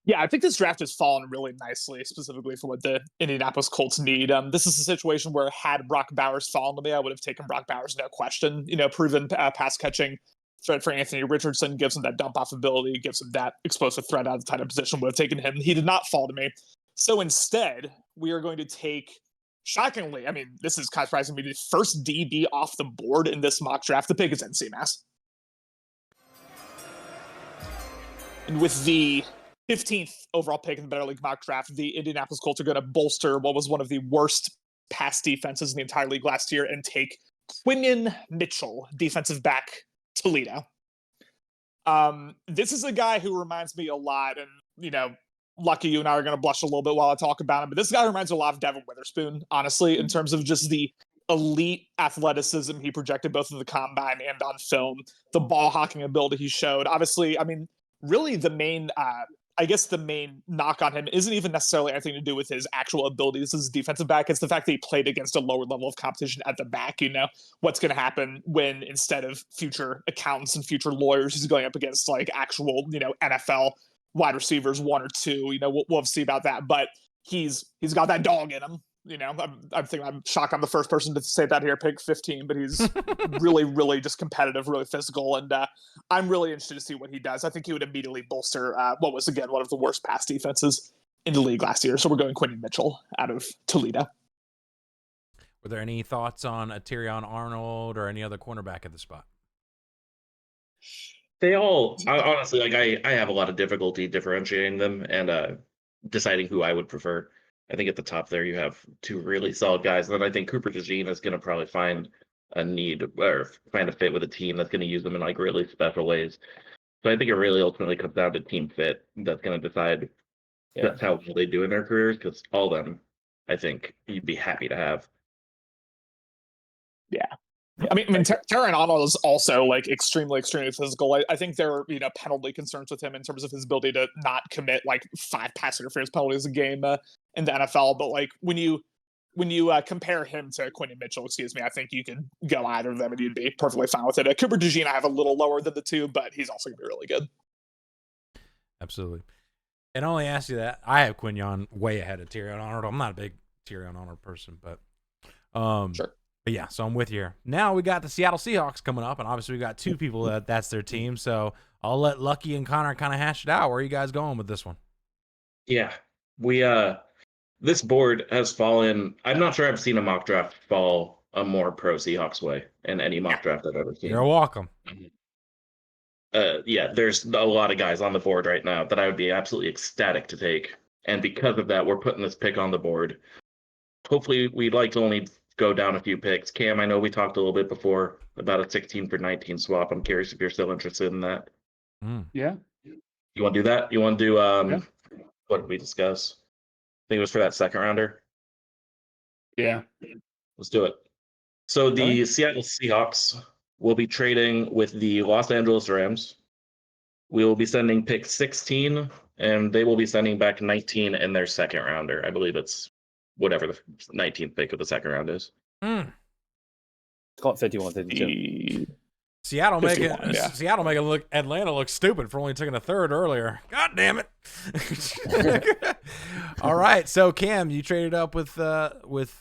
Yeah, I think this draft has fallen really nicely, specifically for what the Indianapolis Colts need. This is a situation where had Brock Bowers fallen to me, I would have taken Brock Bowers, no question. Proven pass catching threat for Anthony Richardson, gives him that dump off ability, gives him that explosive threat out of the tight end position. Would have taken him. He did not fall to me. So instead, we are going to take, shockingly, I mean, this is kind of surprising me, the first DB off the board in this mock draft. The pick is in CMass. And with the 15th overall pick in the Better League mock draft, the Indianapolis Colts are going to bolster what was one of the worst pass defenses in the entire league last year and take Quinion Mitchell, defensive back, Toledo. This is a guy who reminds me a lot, and, Lucky, you and I are going to blush a little bit while I talk about him, but this guy reminds me a lot of Devin Witherspoon, honestly, in terms of just the elite athleticism he projected both in the combine and on film, the ball hawking ability he showed. Obviously, I mean, really the main knock on him isn't even necessarily anything to do with his actual abilities as a defensive back. It's the fact that he played against a lower level of competition at the back. What's going to happen when instead of future accountants and future lawyers, he's going up against like actual, NFL wide receivers, 1 or 2. We'll see about that. But he's got that dog in him. I'm shocked I'm the first person to say that here, pick 15, but he's really, really just competitive, really physical, and I'm really interested to see what he does. I think he would immediately bolster what was, again, one of the worst pass defenses in the league last year. So we're going Quinion Mitchell out of Toledo. Were there any thoughts on Tyrion Arnold or any other cornerback at the spot? They all, honestly, like I have a lot of difficulty differentiating them and deciding who I would prefer. I think at the top there you have 2 really solid guys, and then I think Cooper DeJean is going to probably find a need or find a fit with a team that's going to use them in like really special ways. So I think it really ultimately comes down to team fit. That's going to decide that's how well they do in their careers, because all of them, I think you'd be happy to have. Yeah. I mean, Tyrion Arnold is also like extremely, extremely physical. I think there are penalty concerns with him in terms of his ability to not commit like 5 pass interference penalties a game in the NFL. But like when you compare him to Quinn and Mitchell, I think you could go either of them and you'd be perfectly fine with it. Cooper DeJean I have a little lower than the two, but he's also going to be really good. Absolutely. And I only asked you that. I have Quignon way ahead of Tyrion Arnold. I'm not a big Tyrion Arnold person, but sure. But yeah, so I'm with you here. Now we got the Seattle Seahawks coming up, and obviously we got two people that's their team. So I'll let Lucky and Connor kind of hash it out. Where are you guys going with this one? Yeah, we this board has fallen. I'm not sure I've seen a mock draft fall a more pro Seahawks way in any mock draft I've ever seen. You're welcome. Yeah, there's a lot of guys on the board right now that I would be absolutely ecstatic to take, and because of that, we're putting this pick on the board. Hopefully, we'd like to only go down a few picks. Cam, I know we talked a little bit before about a 16 for 19 swap. I'm curious if you're still interested in that. Yeah. You want to do that? You want to do what did we discuss? I think it was for that second rounder. Yeah. Let's do it. So the Seattle Seahawks will be trading with the Los Angeles Rams. We will be sending pick 16, and they will be sending back 19 in their second rounder. I believe it's whatever the 19th pick of the second round is. Call it 51, 52. Seattle 51, making look Atlanta look stupid for only taking a third earlier. God damn it! All right, so Cam, you traded up with wait,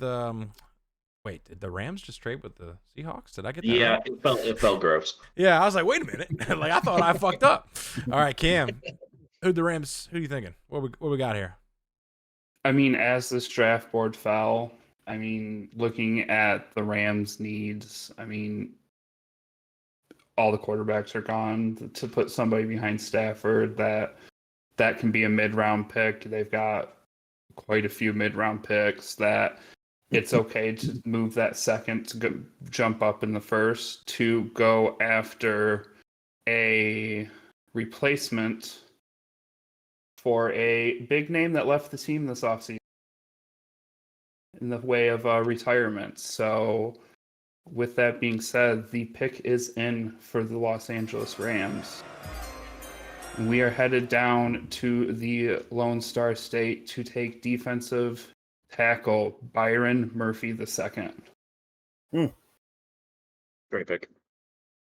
did the Rams just trade with the Seahawks? Did I get that? Yeah, right? it felt gross. Yeah, I was like, wait a minute, like I thought I fucked up. All right, Cam, who you thinking? What we got here? I mean, as this draft board fell, I mean, looking at the Rams' needs, I mean, all the quarterbacks are gone. To put somebody behind Stafford that can be a mid-round pick, they've got quite a few mid-round picks that it's okay to move that second to jump up in the first to go after a replacement for a big name that left the team this offseason in the way of retirement. So with that being said, the pick is in for the Los Angeles Rams. We are headed down to the Lone Star State to take defensive tackle Byron Murphy II. Great pick.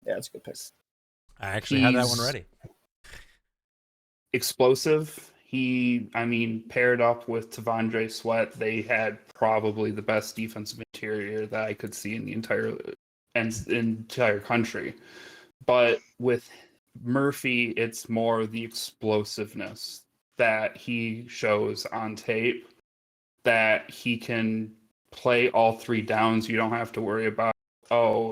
Yeah, it's a good pick. I actually had that one ready. Explosive. Paired up with Tavondre Sweat, they had probably the best defensive interior that I could see in the entire country. But with Murphy, it's more the explosiveness that he shows on tape, that he can play all three downs. You don't have to worry about,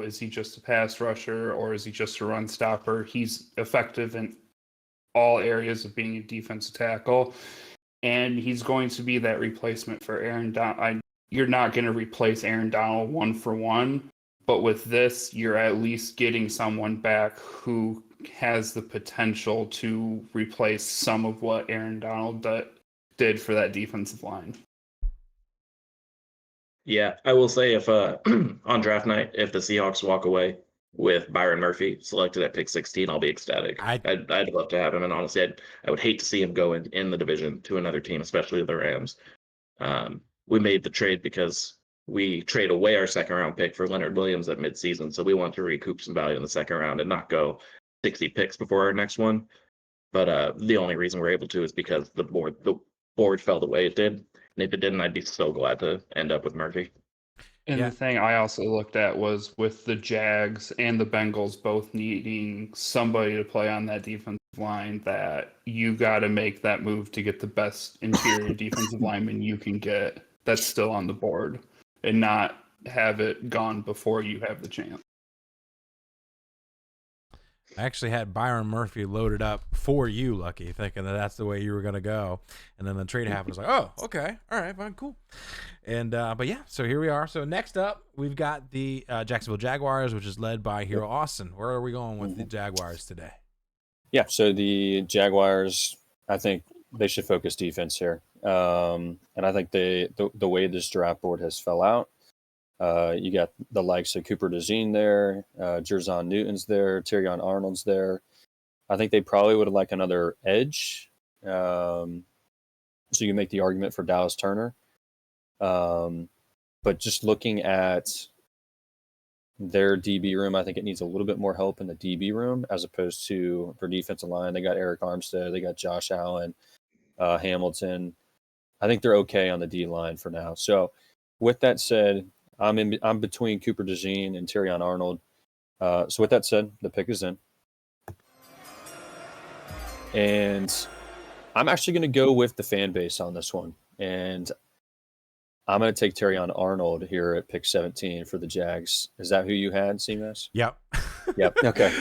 is he just a pass rusher or is he just a run stopper? He's effective in all areas of being a defensive tackle, and he's going to be that replacement for Aaron Donald. You're not going to replace Aaron Donald 1-for-1, but with this, you're at least getting someone back who has the potential to replace some of what Aaron Donald did for that defensive line. Yeah, I will say if on draft night, if the Seahawks walk away with Byron Murphy selected at pick 16, I'll be ecstatic. I'd love to have him, and honestly, I would hate to see him go in the division to another team, especially the Rams. We made the trade because we trade away our second round pick for Leonard Williams at midseason, so we want to recoup some value in the second round and not go 60 picks before our next one. But the only reason we're able to is because the board fell the way it did, and if it didn't, I'd be so glad to end up with Murphy. And the thing I also looked at was with the Jags and the Bengals both needing somebody to play on that defensive line, that you got to make that move to get the best interior defensive lineman you can get that's still on the board and not have it gone before you have the chance. I actually had Byron Murphy loaded up for you, Lucky, thinking that that's the way you were going to go. And then the trade happened. I was like, oh, okay. All right, fine, cool. And, but yeah, so here we are. So next up, we've got the Jacksonville Jaguars, which is led by Hero Austin. Where are we going with the Jaguars today? Yeah, so the Jaguars, I think they should focus defense here. And I think the way this draft board has fell out, you got the likes of Cooper DeJean there, Jerzon Newton's there, Tyrion Arnold's there. I think they probably would have liked another edge. So you can make the argument for Dallas Turner. but just looking at their DB room, I think it needs a little bit more help in the DB room as opposed to their defensive line. They got Eric Armstead, they got Josh Allen, Hamilton. I think they're okay on the D line for now. So, with that said, I'm between Cooper DeJean and Terrion Arnold. So with that said, the pick is in, and I'm actually going to go with the fan base on this one, and I'm going to take Terrion Arnold here at pick 17 for the Jags. Is that who you had, CMass? Yep. Yep. Okay.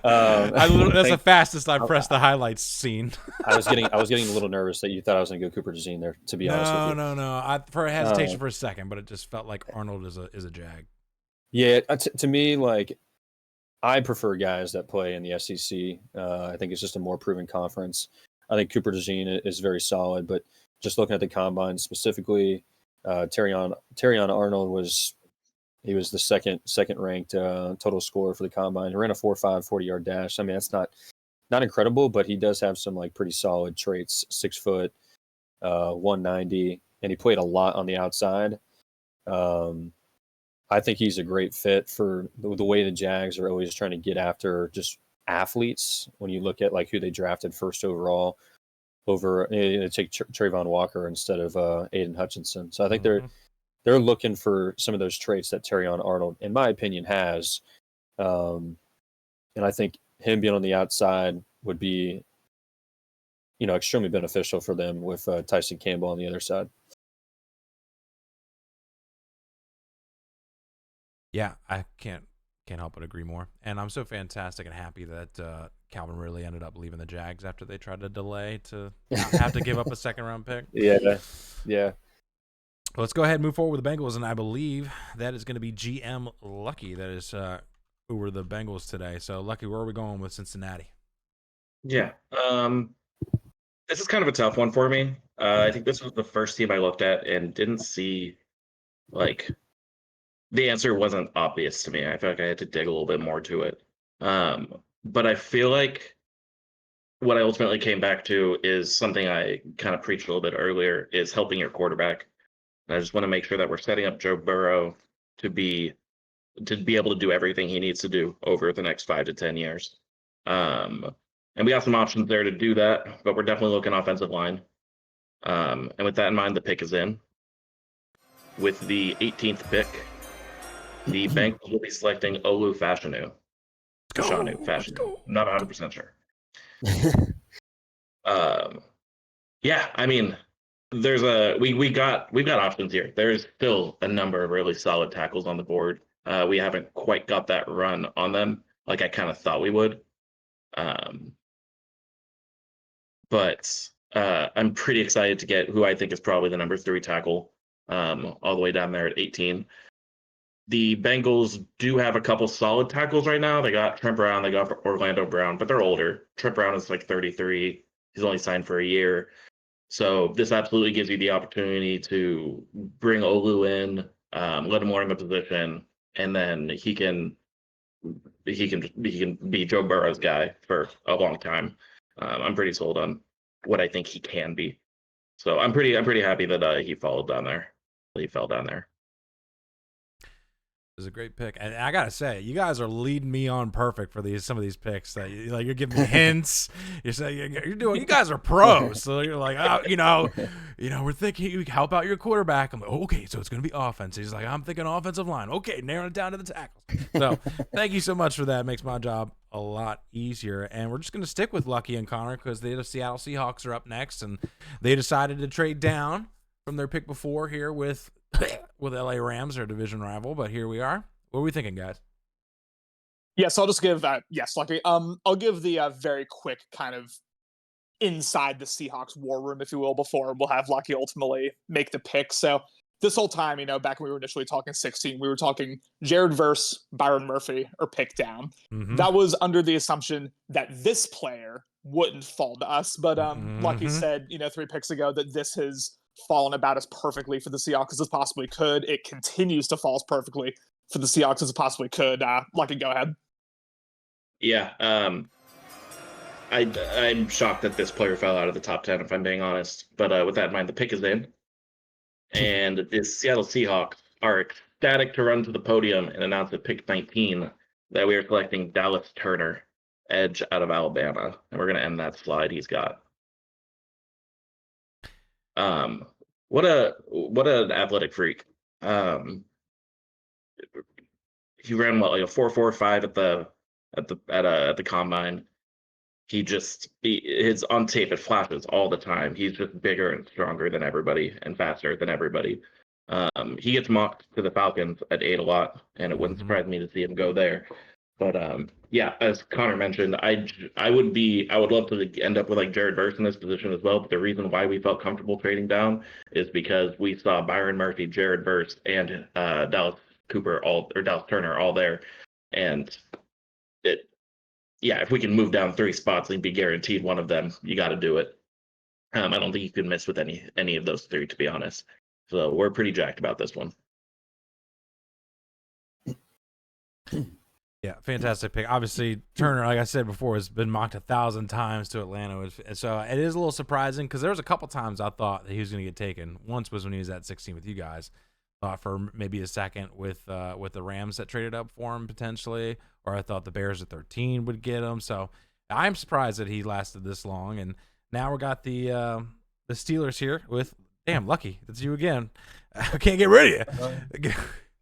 That's the fastest I've pressed the highlights scene. I was getting a little nervous that you thought I was going to go Cooper DeJean there. To be honest with you. No. I for a hesitation for a second, but it just felt like Arnold is a Jag. Yeah. To me, like, I prefer guys that play in the SEC. I think it's just a more proven conference. I think Cooper DeJean is very solid, but just looking at the combine specifically, Terrion Arnold was the second ranked total scorer for the combine. He ran a 4.5 40-yard dash. I mean, that's not incredible, but he does have some like pretty solid traits. 6 foot, 190, and he played a lot on the outside. I think he's a great fit for the way the Jags are always trying to get after just athletes. When you look at like who they drafted first overall over, take Trayvon Walker instead of Aiden Hutchinson. So I think they're looking for some of those traits that Terrion Arnold, in my opinion, has. And I think him being on the outside would be, extremely beneficial for them with Tyson Campbell on the other side. Yeah, I can't help but agree more. And I'm so fantastic and happy that Calvin really ended up leaving the Jags after they tried to delay to not have to give up a second-round pick. Yeah. Let's go ahead and move forward with the Bengals, and I believe that is going to be GM Lucky that is who were the Bengals today. So, Lucky, where are we going with Cincinnati? Yeah. This is kind of a tough one for me. I think this was the first team I looked at and didn't see, like, the answer wasn't obvious to me. I feel like I had to dig a little bit more to it. But I feel like what I ultimately came back to is something I kind of preached a little bit earlier, is helping your quarterback. And I just want to make sure that we're setting up Joe Burrow to be able to do everything he needs to do over the next 5 to 10 years. And we got some options there to do that, but we're definitely looking offensive line. And with that in mind, the pick is in. With the 18th pick, the Bengals will be selecting Olu Fashanu. Fashanu. I'm not 100% sure. Yeah, I mean, we've got options here. There's still a number of really solid tackles on the board. We haven't quite got that run on them like I kind of thought we would. But I'm pretty excited to get who I think is probably the number 3 tackle, all the way down there at 18. The Bengals do have a couple solid tackles right now. They got Trent Brown, they got Orlando Brown, but they're older. Trent Brown is like 33. He's only signed for a year. So this absolutely gives you the opportunity to bring Olu in, let him learn the position, and then he can be Joe Burrow's guy for a long time. I'm pretty sold on what I think he can be. So I'm pretty happy that he fell down there. It was a great pick, and I gotta say, you guys are leading me on perfect for some of these picks. That you're giving me hints. You're saying you guys are pros, so you're like, we're thinking you help out your quarterback. I'm like, okay, so it's gonna be offense. He's like, I'm thinking offensive line. Okay, narrowing it down to the tackles. So thank you so much for that. It makes my job a lot easier. And we're just gonna stick with Lucky and Connor because the Seattle Seahawks are up next, and they decided to trade down from their pick before here with LA Rams, their division rival, but here we are. What are we thinking, guys? Yes, I'll just give Lucky. I'll give the very quick kind of inside the Seahawks war room, if you will, before we'll have Lucky ultimately make the pick. So this whole time, back when we were initially talking 16, we were talking Jared Verse, Byron Murphy, or pick down. Mm-hmm. That was under the assumption that this player wouldn't fall to us, but Lucky said 3 picks ago that this has fallen about as perfectly for the Seahawks as it possibly could. It continues to fall as perfectly for the Seahawks as it possibly could. Lucky, go ahead. Yeah, I'm shocked that this player fell out of the top 10, if I'm being honest. But with that in mind, the pick is in. And the Seattle Seahawks are ecstatic to run to the podium and announce at pick 19 that we are selecting Dallas Turner, edge out of Alabama, and we're going to end that slide he's got. What an athletic freak. He ran what, like a 4.45 at the combine. His on tape, it flashes all the time. He's just bigger and stronger than everybody and faster than everybody. He gets mocked to the Falcons at 8 a lot, and it wouldn't surprise me to see him go there. But yeah, as Connor mentioned, I would love to end up with like Jared Verse in this position as well. But the reason why we felt comfortable trading down is because we saw Byron Murphy, Jared Verse, and Dallas Turner all there, and if we can move down 3 spots and be guaranteed one of them, you got to do it. I don't think you can miss with any of those 3, to be honest. So we're pretty jacked about this one. Yeah, fantastic pick. Obviously, Turner, like I said before, has been mocked 1,000 times to Atlanta. So it is a little surprising because there was a couple times I thought that he was going to get taken. Once was when he was at 16 with you guys. Thought for maybe a second with the Rams that traded up for him potentially, or I thought the Bears at 13 would get him. So I'm surprised that he lasted this long. And now we got the Steelers here with Lucky. That's you again. I can't get rid of you.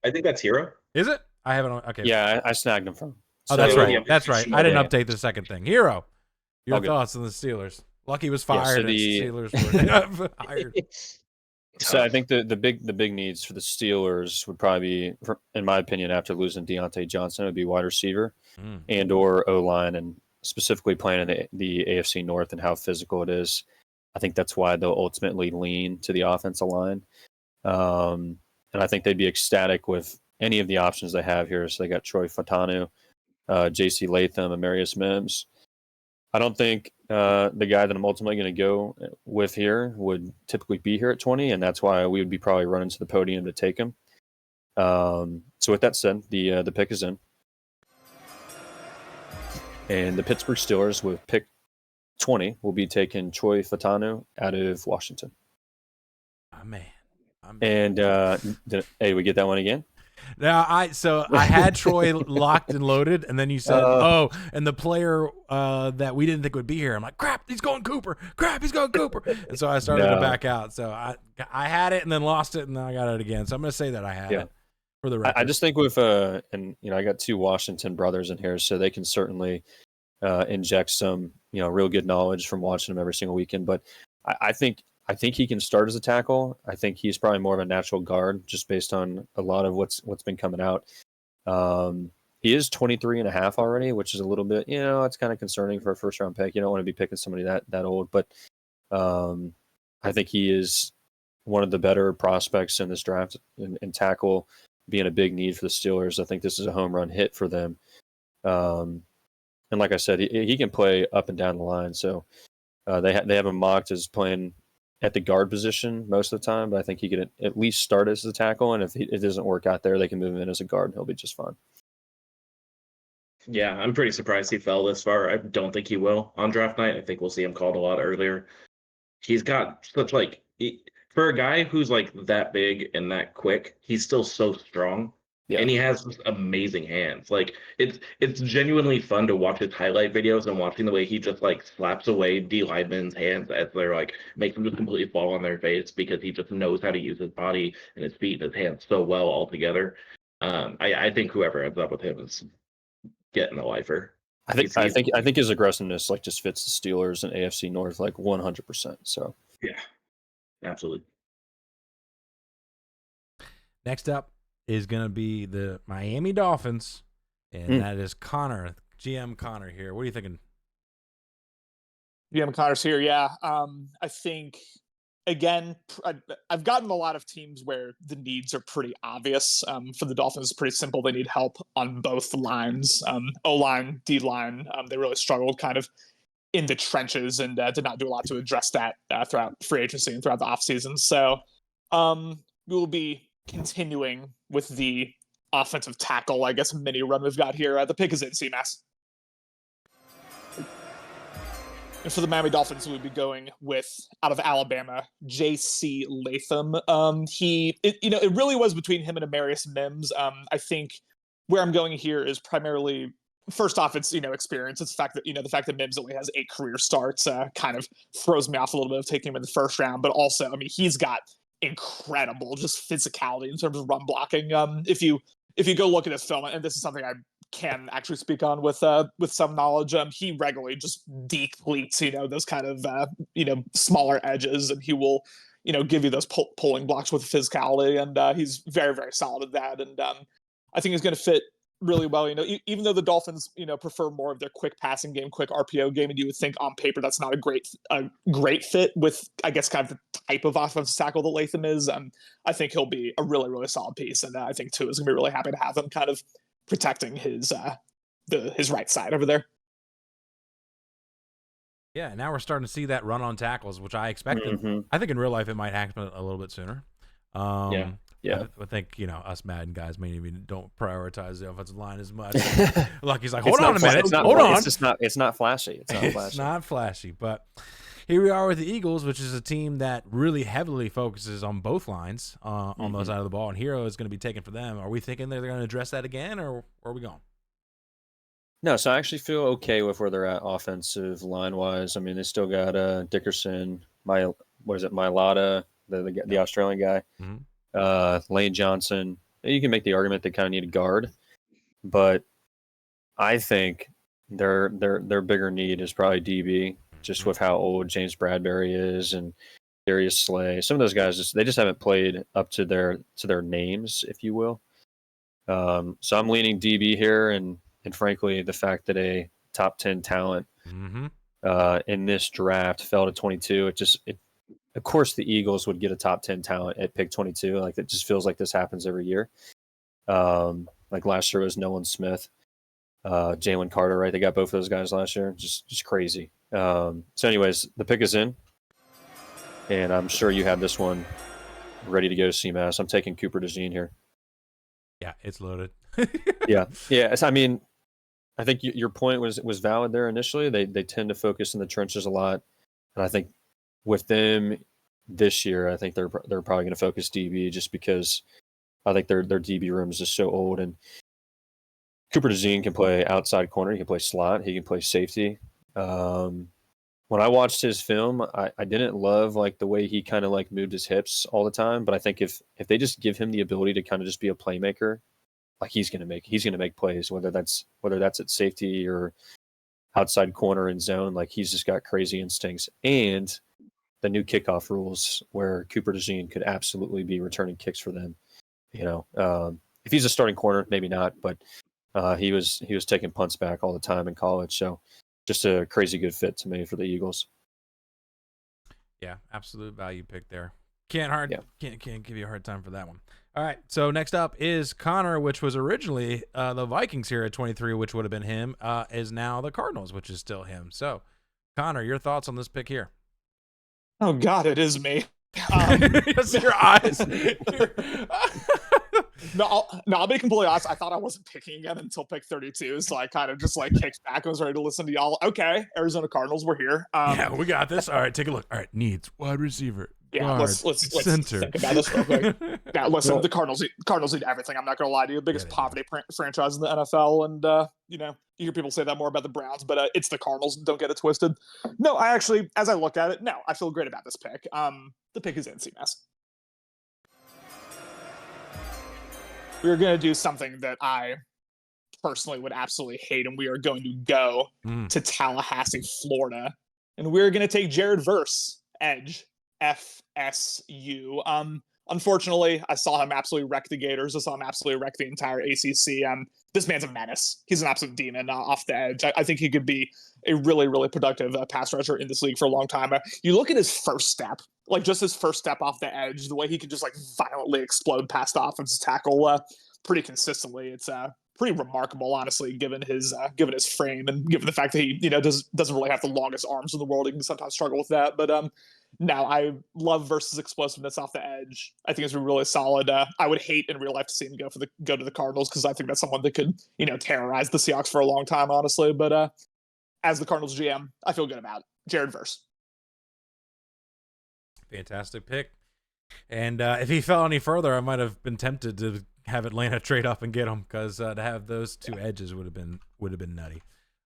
I think that's Hero. Is it? I haven't. Okay. Yeah, I snagged him from. Oh, that's So- right. That's right. I didn't update the second thing. Hero, your All good. thoughts on the Steelers? Lucky was fired. so and Steelers were hired. So I think the big needs for the Steelers would probably be, in my opinion, after losing Deontay Johnson, would be wide receiver and or O-line, and specifically playing in the AFC North and how physical it is. I think that's why they'll ultimately lean to the offensive line. And I think they'd be ecstatic with any of the options they have here. So they got Troy Fatanu, J.C. Latham, and Marius Mims. I don't think the guy that I'm ultimately going to go with here would typically be here at 20, and that's why we would be probably running to the podium to take him. So with that said, the pick is in. And the Pittsburgh Steelers with pick 20 will be taking Troy Fatanu out of Washington. Oh, man. And hey, we get that one again? Now I had Troy locked and loaded, and then you said, and the player that we didn't think would be here. I'm like, crap, he's going Cooper. Crap, he's going Cooper. And so I started to back out. So I had it and then lost it, and then I got it again. So I'm going to say that I had it for the record. I just think with and I got 2 Washington brothers in here, so they can certainly inject some real good knowledge from watching them every single weekend. But I think he can start as a tackle. I think he's probably more of a natural guard just based on a lot of what's been coming out. He is 23.5 already, which is a little bit, it's kind of concerning for a first round pick. You don't want to be picking somebody that old, but I think he is one of the better prospects in this draft and tackle being a big need for the Steelers. I think this is a home run hit for them. And like I said, he can play up and down the line. So they have him mocked as playing at the guard position most of the time, but I think he could at least start as a tackle, and if it doesn't work out there, they can move him in as a guard, and he'll be just fine. Yeah, I'm pretty surprised he fell this far. I don't think he will on draft night. I think we'll see him called a lot earlier. He's got such for a guy who's like that big and that quick, he's still so strong. Yeah. And he has just amazing hands. Like it's genuinely fun to watch his highlight videos and watching the way he just like slaps away D linemen's hands as they're like makes them just completely fall on their face because he just knows how to use his body and his feet and his hands so well all together. I think whoever ends up with him is getting a lifer. I think his aggressiveness just fits the Steelers and AFC North 100%. So yeah, absolutely. Next up is going to be the Miami Dolphins, and that is Connor, GM Connor here. What are you thinking? GM Connor's here, yeah. I think, again, I've gotten a lot of teams where the needs are pretty obvious. For the Dolphins, it's pretty simple. They need help on both lines, O-line, D-line. They really struggled kind of in the trenches and did not do a lot to address that throughout free agency and throughout the offseason. So we will be continuing with the offensive tackle, I guess, mini run we've got here. The pick is in, CMass. And for the Miami Dolphins, we'd be going with, out of Alabama, J.C. Latham. It really was between him and Amarius Mims. I think where I'm going here is primarily, first off, it's experience. It's the fact that Mims only has 8 career starts kind of throws me off a little bit of taking him in the first round. But also, I mean, he's got incredible just physicality in terms of run blocking. If you go look at his film, and this is something I can actually speak on with some knowledge, he regularly just depletes those kind of smaller edges, and he will give you those pulling blocks with physicality, and he's very, very solid at that. And I think he's going to fit really well. Even though the Dolphins prefer more of their quick passing game, quick RPO game, and you would think on paper that's not a great fit with, I guess, kind of the type of offensive tackle that Latham is. I think he'll be a really, really solid piece, and I think Tua is going to be really happy to have him kind of protecting his right side over there. Yeah, now we're starting to see that run on tackles, which I expected. Mm-hmm. I think in real life it might happen a little bit sooner. Yeah. I think, us Madden guys maybe don't prioritize the offensive line as much. Lucky's like, hold on a minute. Hold on. It's not flashy. It's not flashy. But here we are with the Eagles, which is a team that really heavily focuses on both lines on those side of the ball. And Hero is going to be taken for them. Are we thinking they're going to address that again, or where are we going? No, so I actually feel okay with where they're at offensive line-wise. I mean, they still got Dickerson, Mailata, the Australian guy. Mm-hmm. Lane Johnson. You can make the argument they kind of need a guard, but I think their bigger need is probably DB, just with how old James Bradbury is and Darius Slay. Some of those guys they just haven't played up to their names, if you will. So I'm leaning DB here, and frankly, the fact that a top 10 talent in this draft fell to 22, of course, the Eagles would get a top 10 talent at pick 22. Like, it just feels like this happens every year. Like last year was Nolan Smith, Jalen Carter, right? They got both of those guys last year. Just crazy. So anyways, the pick is in, and I'm sure you have this one ready to go to CMass. I'm taking Cooper DeJean here. Yeah, it's loaded. Yeah. I mean, I think your point was valid there initially. They tend to focus in the trenches a lot, and I think with them this year, I think they're probably going to focus DB just because I think their DB room is just so old. And Cooper DeJean can play outside corner, he can play slot, he can play safety. When I watched his film, I didn't love like the way he kind of like moved his hips all the time. But I think if they just give him the ability to kind of just be a playmaker, like he's gonna make plays, whether that's at safety or outside corner and zone. Like, he's just got crazy instincts. And the new kickoff rules where Cooper DeJean could absolutely be returning kicks for them. If he's a starting corner, maybe not, but he was taking punts back all the time in college. So just a crazy good fit to me for the Eagles. Yeah, absolute value pick there. Can't give you a hard time for that one. All right, so next up is Connor, which was originally the Vikings here at 23, which would have been him, is now the Cardinals, which is still him. So, Connor, your thoughts on this pick here? Oh, God, it is me. Yes, your eyes. No, I'll be completely honest. I thought I wasn't picking again until pick 32, so I kind of just like kicked back and was ready to listen to y'all. Okay, Arizona Cardinals, we're here. Yeah, we got this. All right, take a look. All right, needs wide receiver. Yeah, guard, let's center. think about this real quick. Now, listen, the Cardinals need everything. I'm not going to lie to you. Biggest poverty franchise in the NFL, and you hear people say that more about the Browns, but it's the Cardinals. Don't get it twisted. No, I actually, as I look at it, I feel great about this pick. The pick is in CMass. We're going to do something that I personally would absolutely hate, and we are going to go to Tallahassee, Florida, and we're going to take Jared Verse, edge, FSU. Unfortunately, I saw him absolutely wreck the Gators. I saw him absolutely wreck the entire ACC. This man's a menace. He's an absolute demon off the edge. I think he could be a really, really productive pass rusher in this league for a long time. You look at his first step, like just his first step off the edge, the way he could just like violently explode past the offensive tackle pretty consistently. It's pretty remarkable, honestly, given his frame and given the fact that he doesn't really have the longest arms in the world. He can sometimes struggle with that, but now I love Versus explosiveness off the edge. I think it's really solid. I would hate in real life to see him go to the Cardinals because I think that's someone that could terrorize the Seahawks for a long time, honestly. But as the Cardinals GM, I feel good about Jared Verse. Fantastic pick. And if he fell any further, I might have been tempted to have Atlanta trade up and get him, because to have those two edges would have been nutty.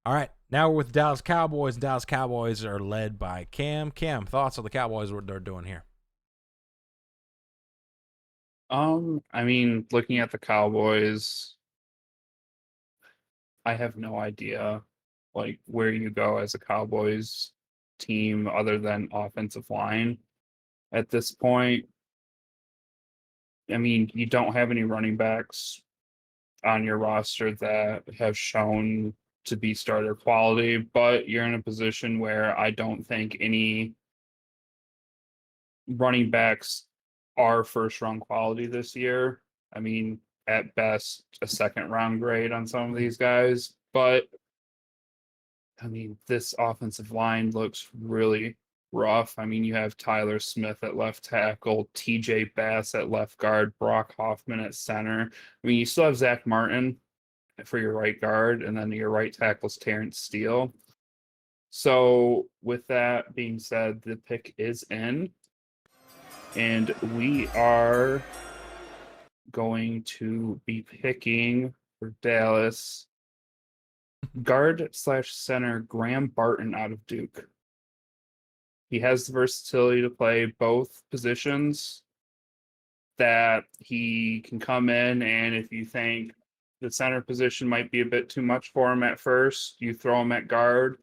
All right, now we're with Dallas Cowboys. Dallas Cowboys are led by Cam. Cam, thoughts on the Cowboys, what they're doing here? I mean, looking at the Cowboys, I have no idea like where you go as a Cowboys team other than offensive line at this point. I mean, you don't have any running backs on your roster that have shown to be starter quality, but you're in a position where I don't think any running backs are first round quality this year. I mean, at best, a second round grade on some of these guys, but I mean, this offensive line looks really rough. I mean, you have Tyler Smith at left tackle, TJ Bass at left guard, Brock Hoffman at center. I mean, you still have Zach Martin for your right guard, and then your right tackle is Terrence Steele. So, with that being said, the pick is in, and we are going to be picking for Dallas guard/center Graham Barton out of Duke. He has the versatility to play both positions, that he can come in, and if you think the center position might be a bit too much for him at first, you throw him at guard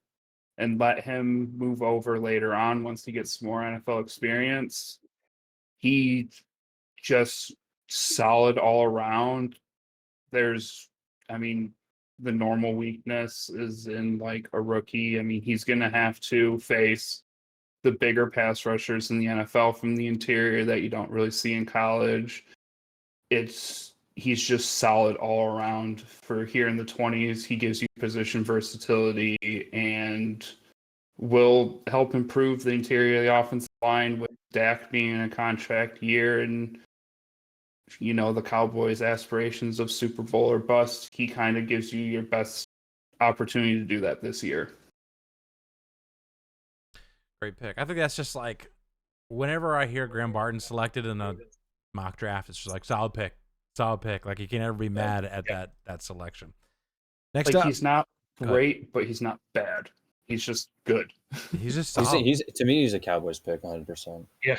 and let him move over later on once he gets more NFL experience. He just solid all around. I mean, the normal weakness is in like a rookie. I mean, he's going to have to face the bigger pass rushers in the NFL from the interior that you don't really see in college. He's just solid all around for here in the 20s. He gives you position versatility and will help improve the interior of the offensive line with Dak being in a contract year and, you know, the Cowboys' aspirations of Super Bowl or bust. He kind of gives you your best opportunity to do that this year. Great pick. I think that's just like, whenever I hear Graham Barton selected in a mock draft, it's just like solid pick. Like, you can never be mad at that selection. Next up, he's not great, but he's not bad. He's just good. He's just solid. He's to me, he's a Cowboys pick, 100%. Yeah.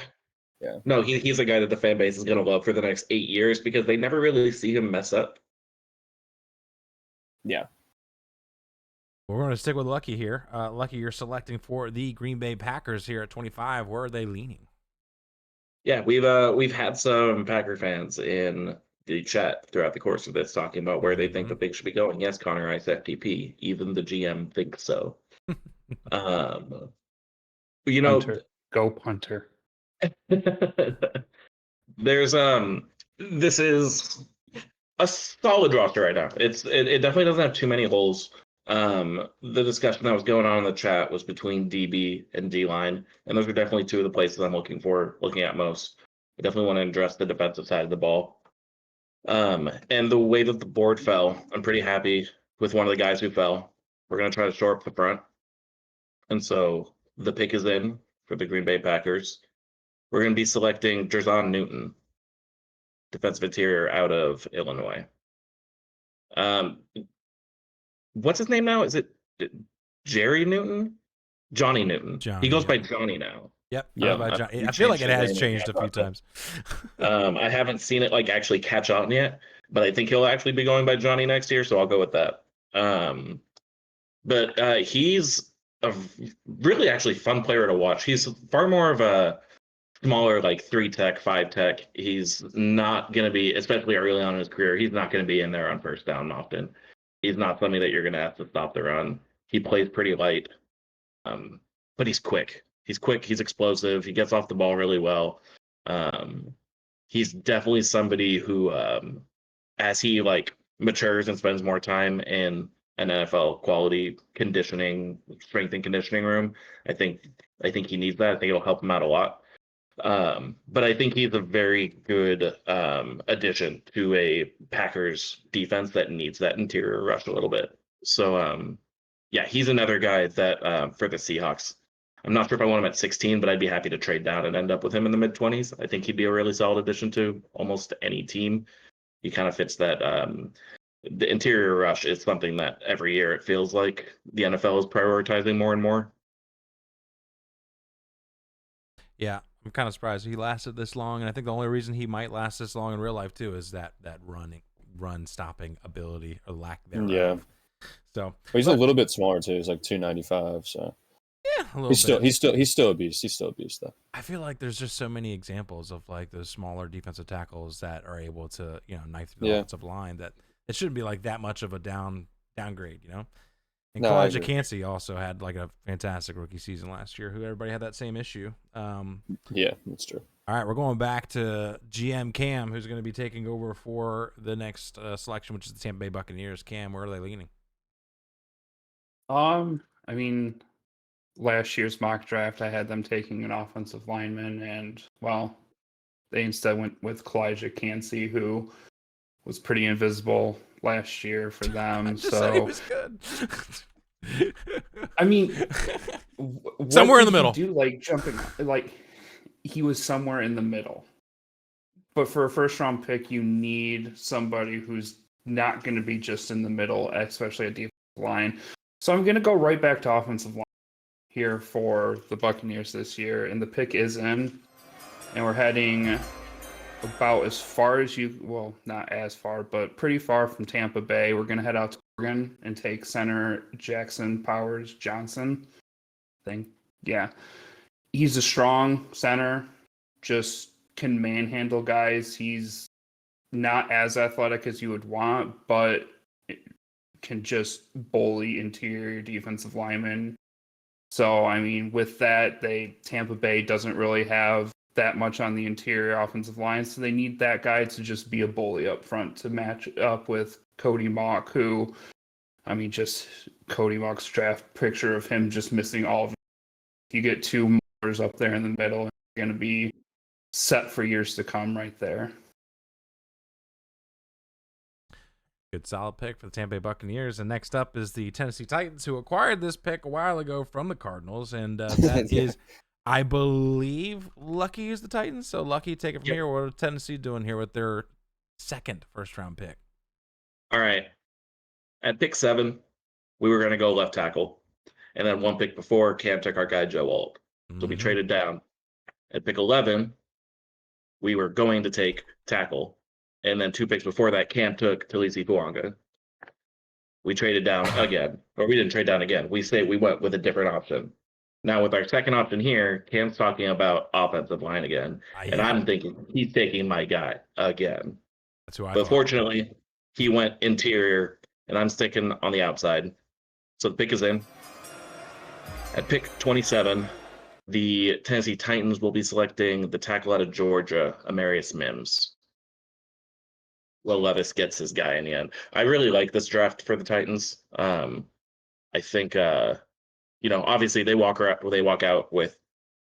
Yeah. No, he's a guy that the fan base is going to love for the next 8 years because they never really see him mess up. Yeah. We're going to stick with Lucky here. Lucky, you're selecting for the Green Bay Packers here at 25. Where are they leaning? Yeah, we've had some Packer fans in the chat throughout the course of this talking about where they think that they should be going. Yes, Connor Ice FTP. Even the GM thinks so. You know, Punter. Go punter. There's this is a solid roster right now. It definitely doesn't have too many holes. The discussion that was going on in the chat was between DB and D line, and those are definitely two of the places I'm looking at most. I definitely want to address the defensive side of the ball. And the way that the board fell, I'm pretty happy with one of the guys who fell. We're going to try to shore up the front. And so the pick is in for the Green Bay Packers. We're going to be selecting Jerzon Newton, defensive interior out of Illinois. What's his name now? Is it Jerry Newton? Johnny Newton. He goes by Johnny now. Yep. Yeah. I feel like it has changed a few times. I haven't seen it like actually catch on yet, but I think he'll actually be going by Johnny next year, so I'll go with that. But he's a really actually fun player to watch. He's far more of a smaller, like 3-tech, 5-tech. He's not going to be, especially early on in his career, he's not going to be in there on first down often. He's not somebody that you're going to have to stop the run. He plays pretty light, but he's quick. He's quick. He's explosive. He gets off the ball really well. He's definitely somebody who, as he like matures and spends more time in an NFL quality conditioning, strength and conditioning room, I think he needs that. I think it'll help him out a lot. But I think he's a very good addition to a Packers defense that needs that interior rush a little bit. So yeah, he's another guy that for the Seahawks I'm not sure if I want him at 16, but I'd be happy to trade down and end up with him in the mid 20s. I think he'd be a really solid addition to almost any team. He kind of fits that. The interior rush is something that every year it feels like the NFL is prioritizing more and more. Yeah, I'm kind of surprised he lasted this long, and I think the only reason he might last this long in real life too is that run stopping ability or lack thereof. Yeah. So well, he's a little bit smaller too. He's like 295. So yeah, a little he's bit. He's still a beast. He's still a beast though. I feel like there's just so many examples of like those smaller defensive tackles that are able to knife through the offensive line that it shouldn't be like that much of a downgrade, And No, Camnjiko also had like a fantastic rookie season last year. Who everybody had that same issue. Yeah, that's true. All right, we're going back to GM Cam, who's going to be taking over for the next selection, which is the Tampa Bay Buccaneers. Cam, where are they leaning? I mean, last year's mock draft, I had them taking an offensive lineman, and well, they instead went with CaVDSPBHK, who was pretty invisible last year for them. I just said he was good. I mean, somewhere in the middle. Do like jumping, like he was somewhere in the middle. But for a first round pick, you need somebody who's not going to be just in the middle, especially a defensive line. So I'm going to go right back to offensive line here for the Buccaneers this year, and the pick is in, and we're heading about as far as not as far, but pretty far from Tampa Bay. We're going to head out to Oregon and take center Jackson Powers Johnson. Yeah. He's a strong center, just can manhandle guys. He's not as athletic as you would want, but can just bully interior defensive linemen. So, I mean, with that, Tampa Bay doesn't really have that much on the interior offensive line, so they need that guy to just be a bully up front to match up with Cody Mauch, who, I mean, just Cody Mauch's draft picture of him just missing all of it. You get two motors up there in the middle, and you're going to be set for years to come right there. Good solid pick for the Tampa Bay Buccaneers. And next up is the Tennessee Titans, who acquired this pick a while ago from the Cardinals. And that is, I believe, Lucky is the Titans. So Lucky, take it from here. What are Tennessee doing here with their second first-round pick? All right. At pick 7, we were going to go left tackle. And then one pick before, Cam took our guy, Joe Alt. So we traded down. At pick 11, we were going to take tackle. And then 2 picks before that, Cam took Talisi Fuanga. We traded down again. Or we didn't trade down again. We went with a different option. Now with our second option here, Cam's talking about offensive line again. And I'm thinking he's taking my guy again. That's who I But thought. fortunately, he went interior, and I'm sticking on the outside. So the pick is in. At pick 27, the Tennessee Titans will be selecting the tackle out of Georgia, Amarius Mims. Will Levis gets his guy in the end. I really like this draft for the Titans. I think, obviously they walk out with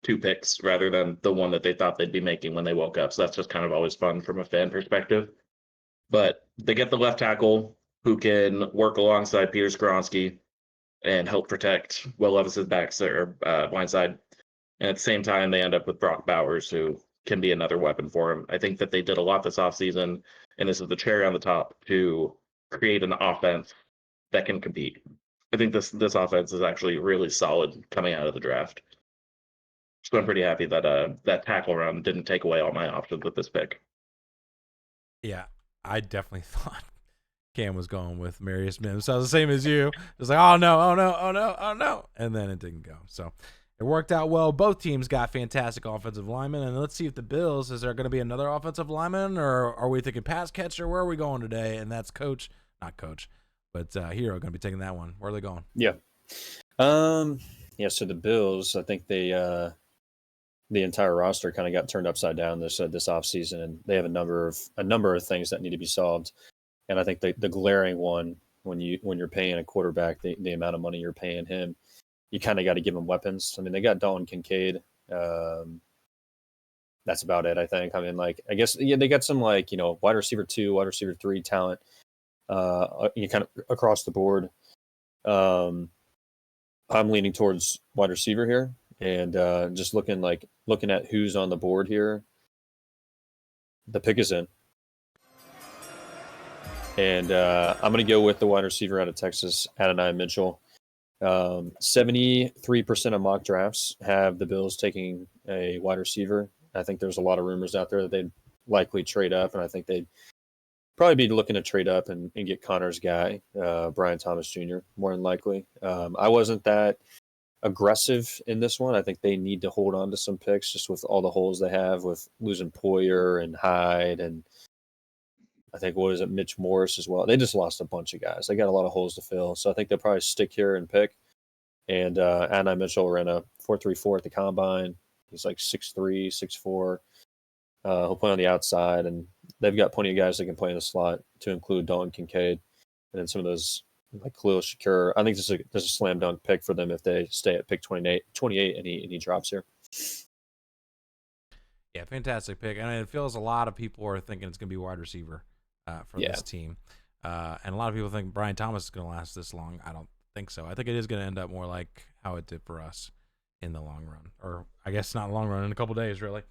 2 picks rather than the one that they thought they'd be making when they woke up. So that's just kind of always fun from a fan perspective. But they get the left tackle who can work alongside Peter Skoronski and help protect Will Levis's blind side. And at the same time, they end up with Brock Bowers, who can be another weapon for him. I think that they did a lot this offseason, and this is the cherry on the top to create an offense that can compete. I think this offense is actually really solid coming out of the draft. So I'm pretty happy that that tackle round didn't take away all my options with this pick. Yeah, I definitely thought Cam was going with Amarius Mims. So I was the same as you. It was like, oh no. And then it didn't go. So it worked out well. Both teams got fantastic offensive linemen. And let's see if the Bills, is there going to be another offensive lineman, or are we thinking pass catcher? Where are we going today? And that's not coach, but Hero going to be taking that one. Where are they going? Yeah. So the Bills, I think they the entire roster kind of got turned upside down this offseason, and they have a number of things that need to be solved. And I think the glaring one, when you're paying a quarterback the amount of money you're paying him, you kind of got to give him weapons. I mean, they got Dalton Kincaid. That's about it, I think. I mean, I guess they got some wide receiver 2, wide receiver 3 talent. Kind of across the board. I'm leaning towards wide receiver here. And just looking at who's on the board here, the pick is in. And I'm going to go with the wide receiver out of Texas, Adonai Mitchell. 73% of mock drafts have the Bills taking a wide receiver. I think there's a lot of rumors out there that they'd likely trade up, and I think they'd probably be looking to trade up and get Connor's guy, Brian Thomas Jr., more than likely. I wasn't that aggressive in this one. I think they need to hold on to some picks just with all the holes they have with losing Poyer and Hyde, and I think, what is it, Mitch Morris as well. They just lost a bunch of guys. They got a lot of holes to fill. So I think they'll probably stick here and pick. And Adonai Mitchell ran a 4.34 at the combine. He's like 6'3", 6'4". He'll play on the outside, and they've got plenty of guys that can play in the slot, to include Dalton Kincaid and then some of those like Khalil Shakur. I think this is a slam dunk pick for them if they stay at pick 28 and he drops here. Yeah, fantastic pick. And it feels a lot of people are thinking it's going to be wide receiver for this team. And a lot of people think Brian Thomas is going to last this long. I don't think so. I think it is going to end up more like how it did for us in the long run. Or I guess not long run, in a couple days, really.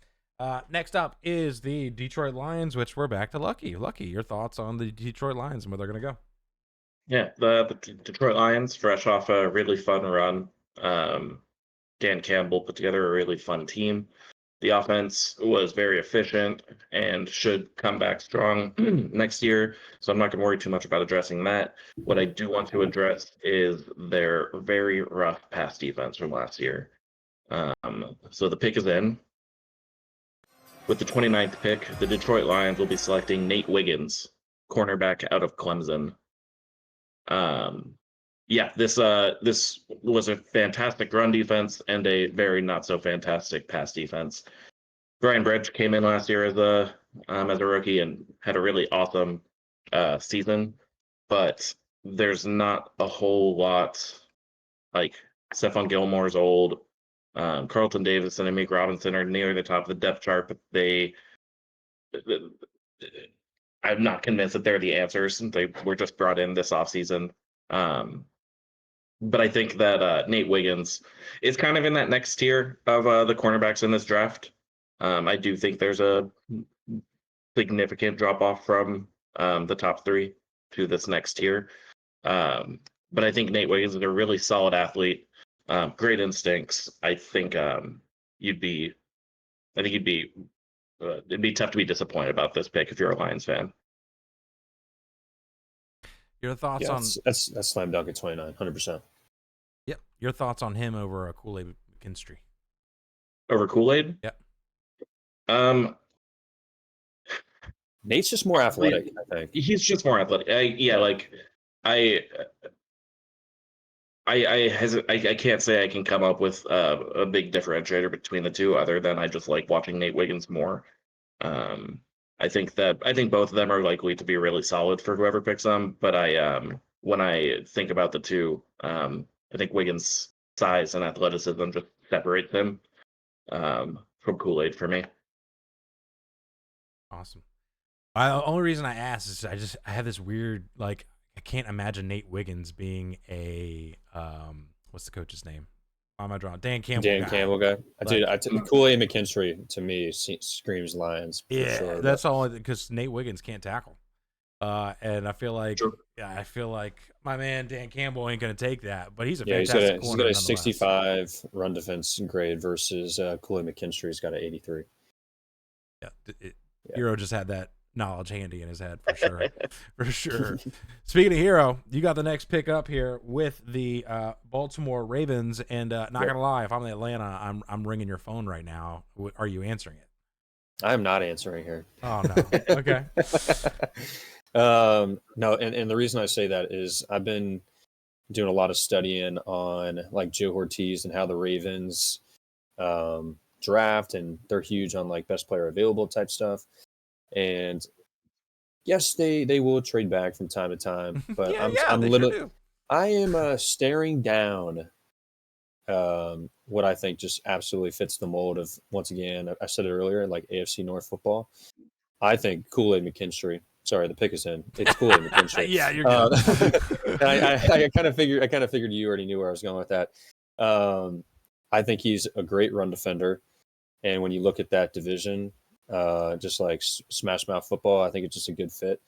Next up is the Detroit Lions, which we're back to Lucky. Lucky, your thoughts on the Detroit Lions and where they're going to go? Yeah, the Detroit Lions, fresh off a really fun run. Dan Campbell put together a really fun team. The offense was very efficient and should come back strong next year, so I'm not going to worry too much about addressing that. What I do want to address is their very rough pass defense from last year. So the pick is in. With the 29th pick, the Detroit Lions will be selecting Nate Wiggins, cornerback out of Clemson. This was a fantastic run defense and a very not so fantastic pass defense. Brian Bridge came in last year as a rookie and had a really awesome season, but there's not a whole lot. Like, Stephon Gilmore's old, Carlton Davis and Amik Robinson are near the top of the depth chart, but I'm not convinced that they're the answers. They were just brought in this offseason. But I think that Nate Wiggins is kind of in that next tier of the cornerbacks in this draft. I do think there's a significant drop off from the top three to this next tier. But I think Nate Wiggins is a really solid athlete, great instincts. It'd be tough to be disappointed about this pick if you're a Lions fan. Your thoughts on that's slam dunk at 29, 100%. Yep. Your thoughts on him over a Kool-Aid McKinstry? Over Kool-Aid? Yep. Nate's just more athletic, I think. He's just more athletic. I can't say I can come up with a big differentiator between the two, other than I just like watching Nate Wiggins more. I think both of them are likely to be really solid for whoever picks them. But when I think about the two, I think Wiggins' size and athleticism just separates him from Kool-Aid for me. Awesome. The only reason I asked is I have this weird, like, I can't imagine Nate Wiggins being a what's the coach's name? Why am I drawing? Dan Campbell. Campbell guy. Kool-Aid McKinstry to me screams Lions. Yeah, sure, that's all, because Nate Wiggins can't tackle. And I feel like my man Dan Campbell ain't going to take that, but he's a fantastic corner. He's got a 65 run defense grade versus Kool-Aid McKinstry's got an 83. Yeah, Hero just had that knowledge handy in his head for sure. For sure. Speaking of Hero, you got the next pick up here with the Baltimore Ravens, and not gonna lie, if I'm in Atlanta, I'm ringing your phone right now. Are you answering it? I'm not answering here. Oh no. Okay. No, and the reason I say that is I've been doing a lot of studying on like Joe Ortiz and how the Ravens draft, and they're huge on like best player available type stuff. And yes, they will trade back from time to time, but I'm literally sure I am staring down what I think just absolutely fits the mold of, once again, I said it earlier, like AFC North football. I think Kool-Aid McKinstry. Sorry, the pick is in. It's Kool-Aid McKinstry. Yeah, you're good. I kind of figured you already knew where I was going with that. I think he's a great run defender. And when you look at that division, just like smash mouth football, I think it's just a good fit.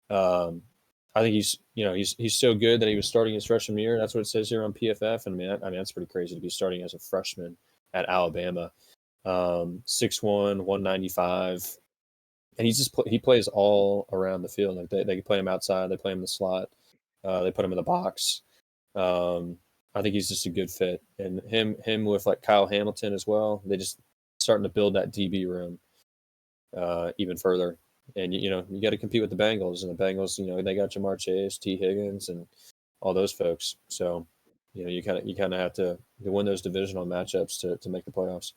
I think he's so good that he was starting his freshman year. That's what it says here on PFF. And I mean that's pretty crazy to be starting as a freshman at Alabama. 6'1", 195, and he plays all around the field. Like they play him outside, they play him in the slot, they put him in the box. I think he's just a good fit, and him with like Kyle Hamilton as well. They just starting to build that DB room even further. And you got to compete with the Bengals, and the Bengals, they got Jamar Chase, T. Higgins, and all those folks. So, you kind of have to win those divisional matchups to make the playoffs.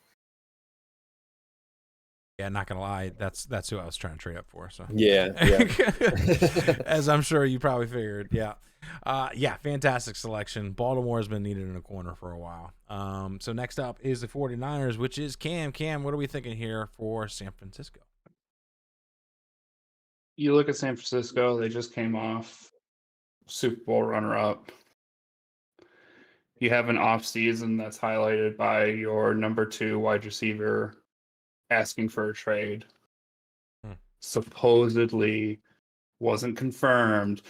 Yeah, not gonna lie, that's who I was trying to trade up for. So yeah. As I'm sure you probably figured. Yeah, fantastic selection. Baltimore has been needed in a corner for a while. So next up is the 49ers, which is Cam. Cam, what are we thinking here for San Francisco? You look at San Francisco; they just came off Super Bowl runner-up. You have an off season that's highlighted by your number 2 wide receiver asking for a trade. Supposedly wasn't confirmed.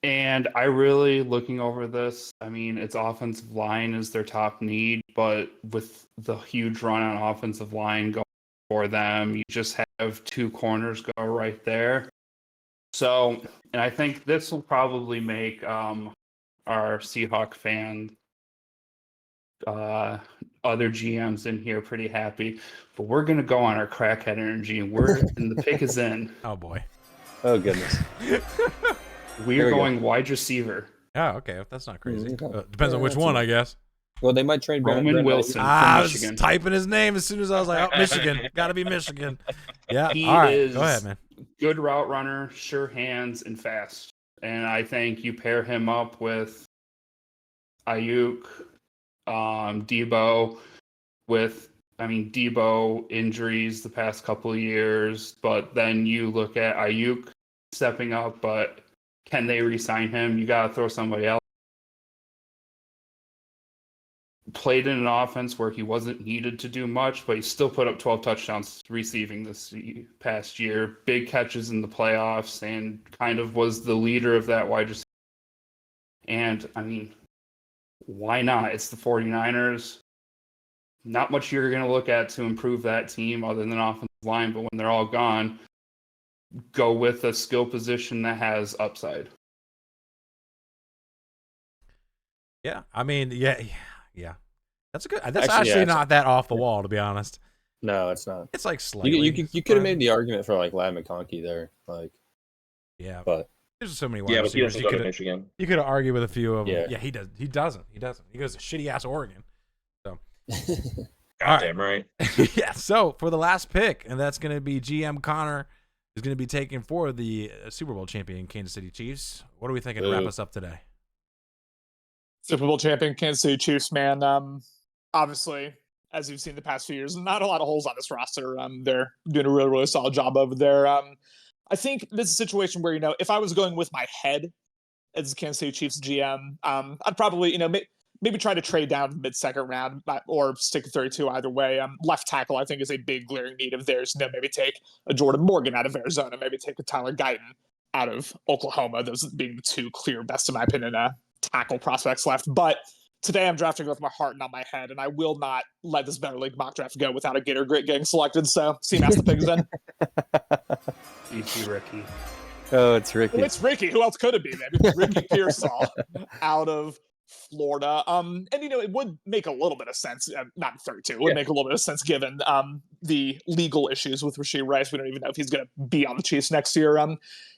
And I really, looking over this, I mean, its offensive line is their top need, but with the huge run on offensive line going for them, you just have 2 corners go right there. So, and I think this will probably make our Seahawk fan other GMs in here pretty happy, but we're gonna go on our crackhead energy, and the pick is in. Oh boy. Oh goodness. We're going wide receiver. Oh, okay. That's not crazy. Okay. Depends on which one, I guess. Well, they might trade Roman Wilson from I was Michigan. typing his name as soon as I was like, oh, Michigan. Got to be Michigan. Yeah. He all right. is Go ahead, man. Good route runner, sure hands, and fast. And I think you pair him up with Ayuk, Debo, Debo injuries the past couple of years, but then you look at Ayuk stepping up, but can they re-sign him? You got to throw somebody else. Played in an offense where he wasn't needed to do much, but he still put up 12 touchdowns receiving this past year. Big catches in the playoffs, and kind of was the leader of that wide receiver. And, I mean, why not? It's the 49ers. Not much you're going to look at to improve that team other than offensive line, but when they're all gone, go with a skill position that has upside. Yeah. I mean, yeah. That's good. That's actually not that off the wall, to be honest. No, it's not. It's like slightly. You could have made the argument for like Ladd McConkey there, like. Yeah, but there's so many wide receivers. But he doesn't go to Michigan. You could argue with a few of them. Yeah. Yeah, he does. He doesn't. He goes to shitty ass Oregon. So. Goddamn right. Yeah. So for the last pick, and that's going to be GM Connor is going to be taken for the Super Bowl champion Kansas City Chiefs. What are we thinking to wrap us up today? Super Bowl champion Kansas City Chiefs, man. Obviously, as you've seen the past few years, not a lot of holes on this roster. They're doing a really, really solid job over there. I think this is a situation where, if I was going with my head as the Kansas City Chiefs GM, I'd probably, maybe try to trade down the mid-second round or stick at 32 either way. Left tackle, I think, is a big glaring need of theirs. Maybe take a Jordan Morgan out of Arizona. Maybe take a Tyler Guyton out of Oklahoma. Those being the 2 clear best, in my opinion, tackle prospects left. But today I'm drafting with my heart and not my head, and I will not let this Better League mock draft go without a Gator Grit getting selected. So, CMass the pick is in. DC Ricky. Oh, it's Ricky. Well, it's Ricky. Who else could it be, man? Ricky Pearsall out of Florida. And it would make a little bit of sense, not 32, it would make a little bit of sense given the legal issues with Rashee Rice. We don't even know if he's going to be on the Chiefs next year.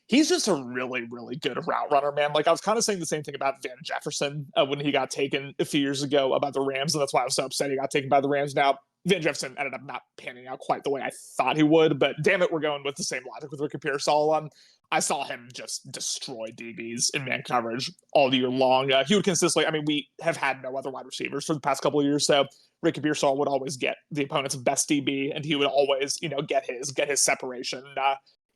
He's just a really, really good route runner, man. Like, I was kind of saying the same thing about Van Jefferson when he got taken a few years ago about the Rams, and that's why I was so upset he got taken by the Rams. Now, Van Jefferson ended up not panning out quite the way I thought he would, but damn it, we're going with the same logic with Ricky Pearsall. I saw him just destroy DBs in man coverage all year long. He would consistently, we have had no other wide receivers for the past couple of years, so Ricky Pearsall would always get the opponent's best DB, and he would always, get his separation.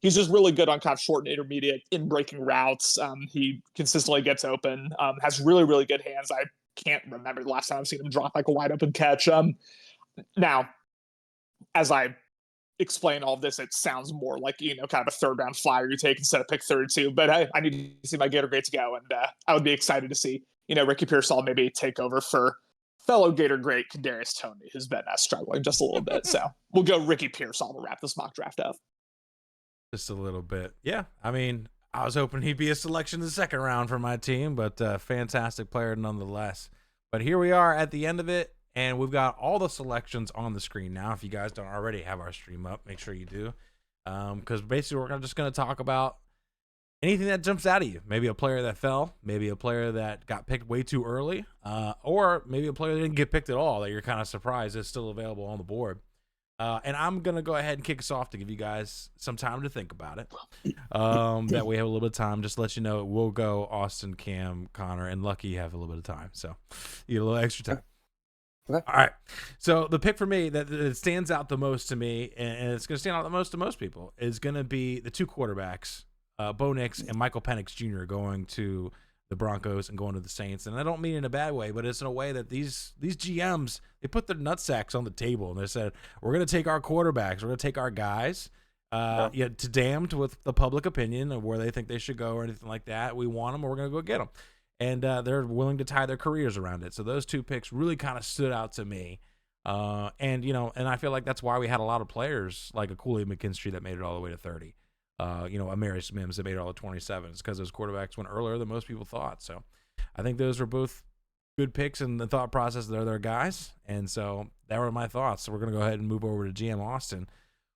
He's just really good on kind of short and intermediate in breaking routes. He consistently gets open, has really, really good hands. I can't remember the last time I've seen him drop like a wide open catch. Now, as I explain all of this, it sounds more like, kind of a third round flyer you take instead of pick 32. But I need to see my Gator greats go, and I would be excited to see, Ricky Pearsall maybe take over for fellow Gator great Kadarius Toney, who's been struggling just a little bit. So we'll go Ricky Pearsall to wrap this mock draft up. Just a little bit. Yeah. I mean, I was hoping he'd be a selection in the second round for my team, but fantastic player nonetheless. But here we are at the end of it, and we've got all the selections on the screen now. If you guys don't already have our stream up, make sure you do. Because basically we're just going to talk about anything that jumps out at you. Maybe a player that fell, maybe a player that got picked way too early, or maybe a player that didn't get picked at all that you're kind of surprised is still available on the board. And I'm going to go ahead and kick us off to give you guys some time to think about it. That way we have a little bit of time. Just to let you know, we'll go Austin, Cam, Connor, and Lucky have a little bit of time. So you get a little extra time. Okay. All right. So the pick for me that stands out the most to me, and it's going to stand out the most to most people, is going to be the two quarterbacks, Bo Nix and Michael Penix Jr. going to the Broncos and going to the Saints. And I don't mean in a bad way, but it's in a way that these GMs, they put their nutsacks on the table and they said, we're going to take our quarterbacks, we're going to take our guys, to damned with the public opinion of where they think they should go or anything like that. We want them, and we're going to go get them. And they're willing to tie their careers around it. So those two picks really kind of stood out to me. And I feel like that's why we had a lot of players like a Kool-Aid McKinstry that made it all the way to 30. Amarius Mims that made it all to 27s because those quarterbacks went earlier than most people thought. So I think those were both good picks in the thought process. They're their guys. And so that were my thoughts. So we're going to go ahead and move over to GM Austin.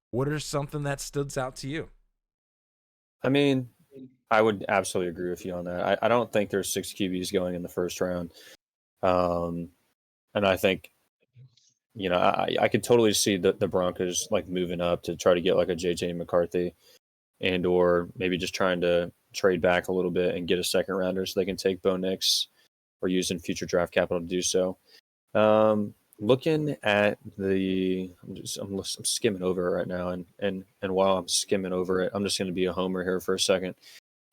What are something that stood out to you? I mean, I would absolutely agree with you on that. I don't think there's 6 QBs going in the first round. And I think, I could totally see the Broncos like moving up to try to get like a JJ McCarthy and or maybe just trying to trade back a little bit and get a second rounder so they can take Bo Nix or using future draft capital to do so. Looking at I'm skimming over it right now, and while I'm skimming over it, I'm just going to be a homer here for a second.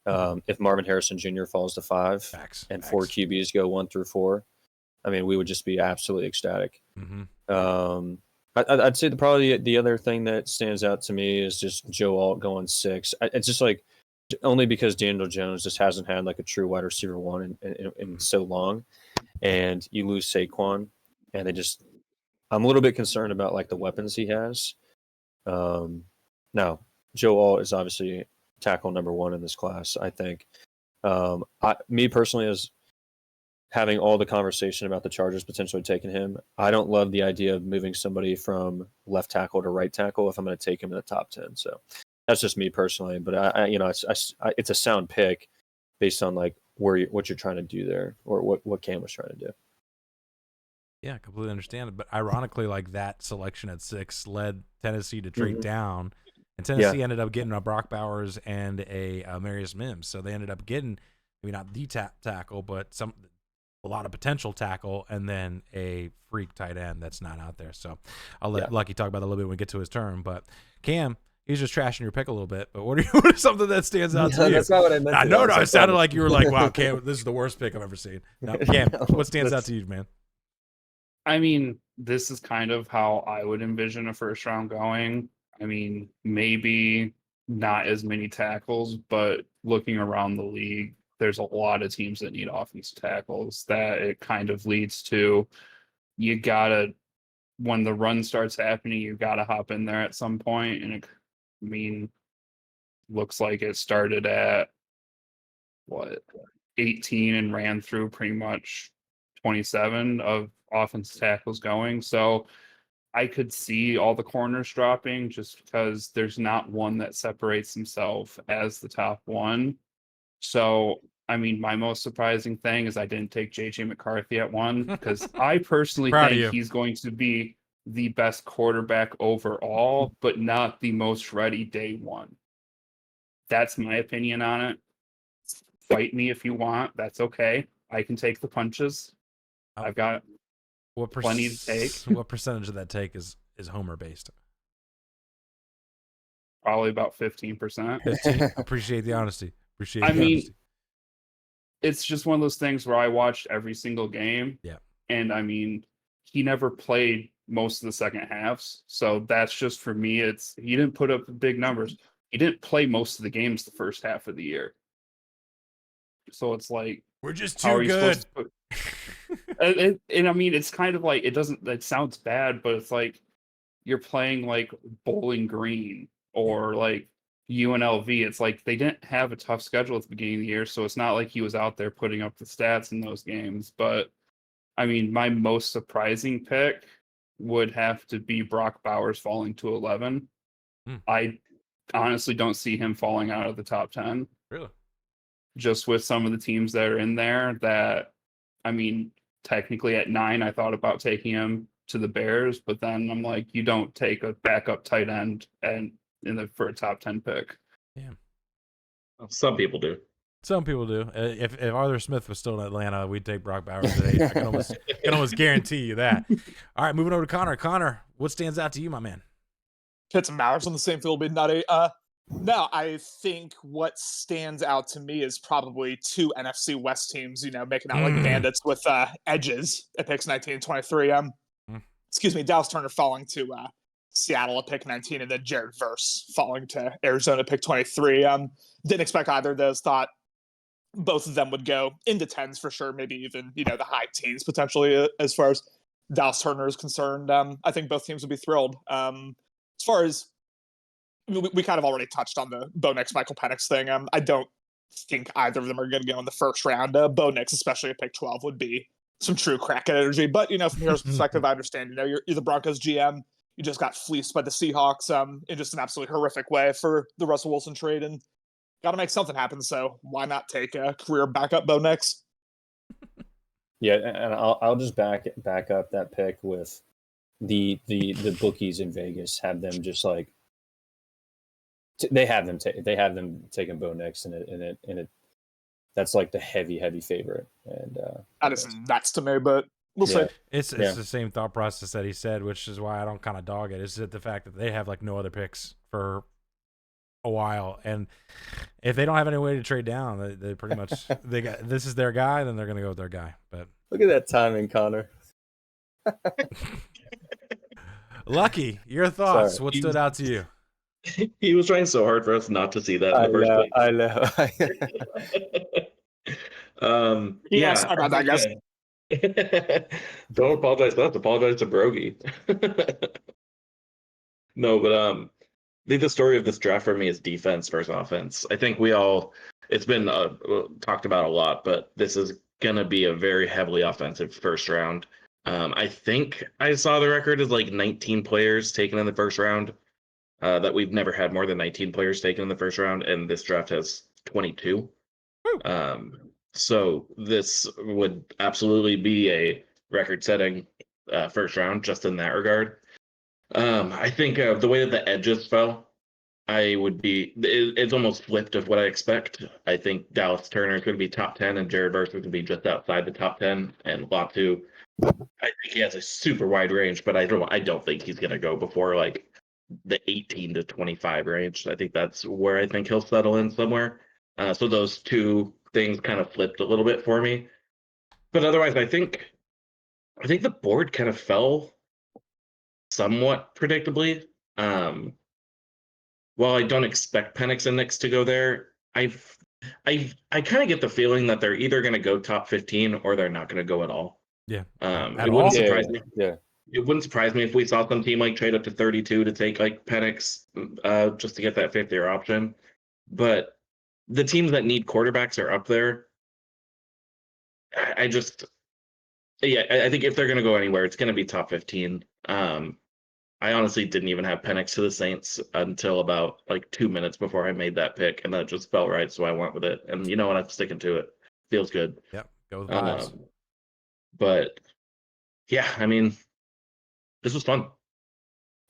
If Marvin Harrison Jr. falls to 5 and 4 QBs go 1 through 4, I mean, we would just be absolutely ecstatic. Mm-hmm. I'd say probably the other thing that stands out to me is just Joe Alt going 6. It's just like only because Daniel Jones just hasn't had like a true wide receiver 1 in so long, and you lose Saquon, and I'm a little bit concerned about like the weapons he has. Now Joe Alt is obviously tackle number 1 in this class. I think me personally, as having all the conversation about the Chargers potentially taking him, I don't love the idea of moving somebody from left tackle to right tackle if I'm going to take him in the top 10. So that's just me personally, but it's a sound pick based on like what you're trying to do there, or what Cam was trying to do. Yeah, completely understand it. But ironically, like that selection at 6 led Tennessee to trade down, and Tennessee ended up getting a Brock Bowers and a Marius Mims. So they ended up getting maybe not the tackle, but a lot of potential tackle, and then a freak tight end that's not out there. So I'll let Lucky talk about that a little bit when we get to his turn. But Cam, he's just trashing your pick a little bit. But what are something that stands out to you? That's not what I meant. I know. It sounded like you were like, wow, Cam, this is the worst pick I've ever seen. No, Cam, what stands out to you, man? I mean, this is kind of how I would envision a first round going. I mean, maybe not as many tackles, but looking around the league, there's a lot of teams that need offensive tackles that it kind of leads to. You gotta, when the run starts happening, you gotta hop in there at some point. And looks like it started at 18 and ran through pretty much 27 of offensive tackles going. So I could see all the corners dropping just because there's not one that separates himself as the top one. So, I mean, my most surprising thing is I didn't take JJ McCarthy at 1 because I personally think he's going to be the best quarterback overall, but not the most ready day 1. That's my opinion on it. Fight me if you want. That's okay. I can take the punches. I've got plenty to take. What percentage of that take is homer based? Probably about 15%. 15. Appreciate the honesty. it's just one of those things where I watched every single game. Yeah. And I mean, he never played most of the second halves. So that's just for me. He didn't put up big numbers. He didn't play most of the games the first half of the year. So it's like, We're just how too are you good. supposed to and I mean, it's kind of like, it sounds bad, but it's like you're playing like Bowling Green or like UNLV. It's like they didn't have a tough schedule at the beginning of the year, so it's not like he was out there putting up the stats in those games. But I mean, my most surprising pick would have to be Brock Bowers falling to 11. I honestly don't see him falling out of the top 10. Really? Just with some of the teams that are in there that, I mean, technically at 9, I thought about taking him to the Bears, but then I'm like, you don't take a backup tight end for a top 10 pick. Yeah. Some people do. Some people do. If Arthur Smith was still in Atlanta, we'd take Brock Bowers today. I can almost guarantee you that. All right, moving over to Connor. Connor, what stands out to you, my man? Pitts and Bowers on the same field would be nutty. No, I think what stands out to me is probably two NFC West teams, making out like bandits with edges at picks 19 and 23. Excuse me, Dallas Turner falling to Seattle at pick 19, and then Jared Verse falling to Arizona at pick 23. Didn't expect either of those. Thought both of them would go into tens for sure, maybe even, the high teens potentially as far as Dallas Turner is concerned. I think both teams would be thrilled. As far as we kind of already touched on the Bo Nix, Michael Penix thing. I don't think either of them are going to go in the first round. Bo Nix, especially at pick 12, would be some true crack energy. But, from Hero's perspective, I understand, you're the Broncos GM. You just got fleeced by the Seahawks in just an absolutely horrific way for the Russell Wilson trade, and got to make something happen. So why not take a career backup Bo Nix? Yeah, and I'll just back up that pick with the bookies in Vegas have them just like they have them taking Bo Nix and it that's like the heavy favorite, and that is nuts to me, but we'll see. It's the same thought process that he said, which is why I don't kind of dog it. Is that the fact that they have like no other picks for a while, and if they don't have any way to trade down, they pretty much this is their guy, then they're gonna go with their guy. But look at that timing, Connor. Lucky, your thoughts. Sorry. What stood out to you? He was trying so hard for us not to see that in the first place. I know. Sorry about that, guys. Don't apologize for that. Apologize to Brogy. No, but I think the story of this draft for me is defense versus offense. I think it's been talked about a lot, but this is going to be a very heavily offensive first round. I think I saw the record is like 19 players taken in the first round. That we've never had more than 19 players taken in the first round, and this draft has 22. So this would absolutely be a record-setting first round just in that regard. I think the way that the edges fell, it's almost flipped of what I expect. I think Dallas Turner is going to be top 10, and Jared Verse is going to be just outside the top 10, and Latu, I think he has a super wide range, but I don't think he's going to go before like the 18 to 25 range. I think that's where I think he'll settle in somewhere. So those two things kind of flipped a little bit for me. But otherwise, I think the board kind of fell somewhat predictably. While I don't expect Penix and Nix to go there, I kind of get the feeling that they're either going to go top 15 or they're not going to go at all. Yeah. It wouldn't surprise me. Yeah. It wouldn't surprise me if we saw some team like trade up to 32 to take like Penix just to get that fifth-year option. But the teams that need quarterbacks are up there. I think if they're going to go anywhere, it's going to be top 15. I honestly didn't even have Penix to the Saints until about like 2 minutes before I made that pick, and that just felt right, so I went with it. And you know what? I'm sticking to it. Feels good. Yep. Go with vibes. But yeah, I mean, this was fun.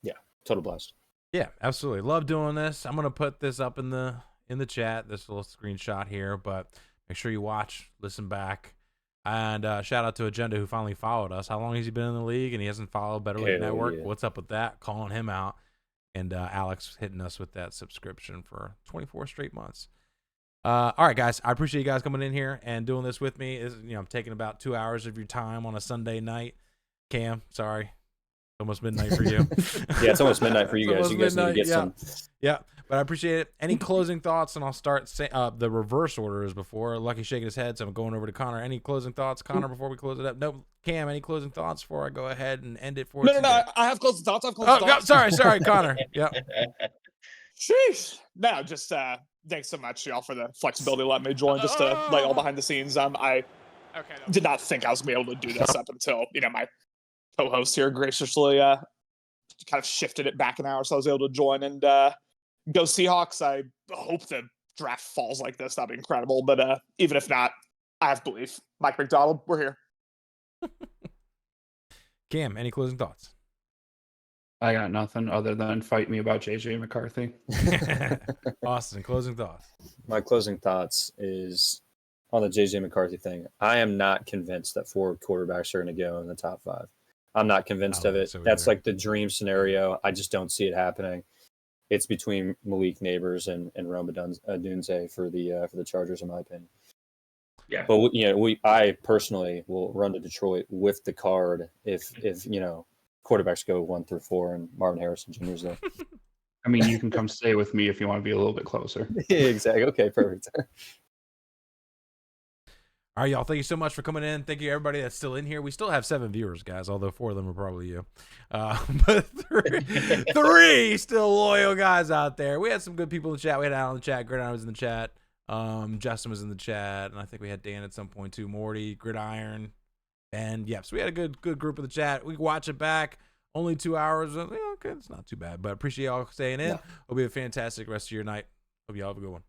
Yeah, total blast. Yeah, absolutely. Love doing this. I'm gonna put this up in the chat, this little screenshot here, but make sure you watch, listen back. And shout out to Agenda who finally followed us. How long has he been in the league and he hasn't followed Better League Network? Yeah. What's up with that? Calling him out. And Alex hitting us with that subscription for 24 straight months. All right, guys. I appreciate you guys coming in here and doing this with me. I'm taking about 2 hours of your time on a Sunday night. Cam, sorry. Almost midnight for you. Yeah, it's almost midnight for you guys. You guys need to get some. Yeah, but I appreciate it. Any closing thoughts? And I'll start the reverse order as before. Lucky shaking his head, so I'm going over to Connor. Any closing thoughts, Connor, before we close it up? Nope. Cam, any closing thoughts before I go ahead and end it for No, today? I have closing thoughts. Sorry, Connor. Yep. Sheesh. No, just thanks so much, y'all, for the flexibility to let me join. Just to lay all behind the scenes. I did not think I was gonna be able to do this up until my co-host here graciously kind of shifted it back an hour, so I was able to join and go Seahawks. I hope the draft falls like this. That'd be incredible. But even if not, I have belief. Mike McDonald, we're here. Cam, any closing thoughts? I got nothing other than fight me about JJ McCarthy. Austin, closing thoughts. My closing thoughts is on the JJ McCarthy thing. I am not convinced that 4 quarterbacks are going to go in the top 5. I'm not convinced of it. So That's like the dream scenario. I just don't see it happening. It's between Malik Neighbors and Rome Odunze for the Chargers, in my opinion. Yeah. But I personally will run to Detroit with the card if quarterbacks go 1 through 4 and Marvin Harrison Jr. is there. I mean, you can come stay with me if you want to be a little bit closer. Exactly. Okay, perfect. All right, y'all. Thank you so much for coming in. Thank you, everybody that's still in here. We still have 7 viewers, guys, although 4 of them are probably you. But three still loyal guys out there. We had some good people in the chat. We had Alan in the chat. Gridiron was in the chat. Justin was in the chat. And I think we had Dan at some point, too. Morty, Gridiron, and yep. So we had a good group of the chat. We can watch it back. Only 2 hours. Okay, it's not too bad. But appreciate y'all staying in. Yeah. Hope you have a fantastic rest of your night. Hope y'all have a good one.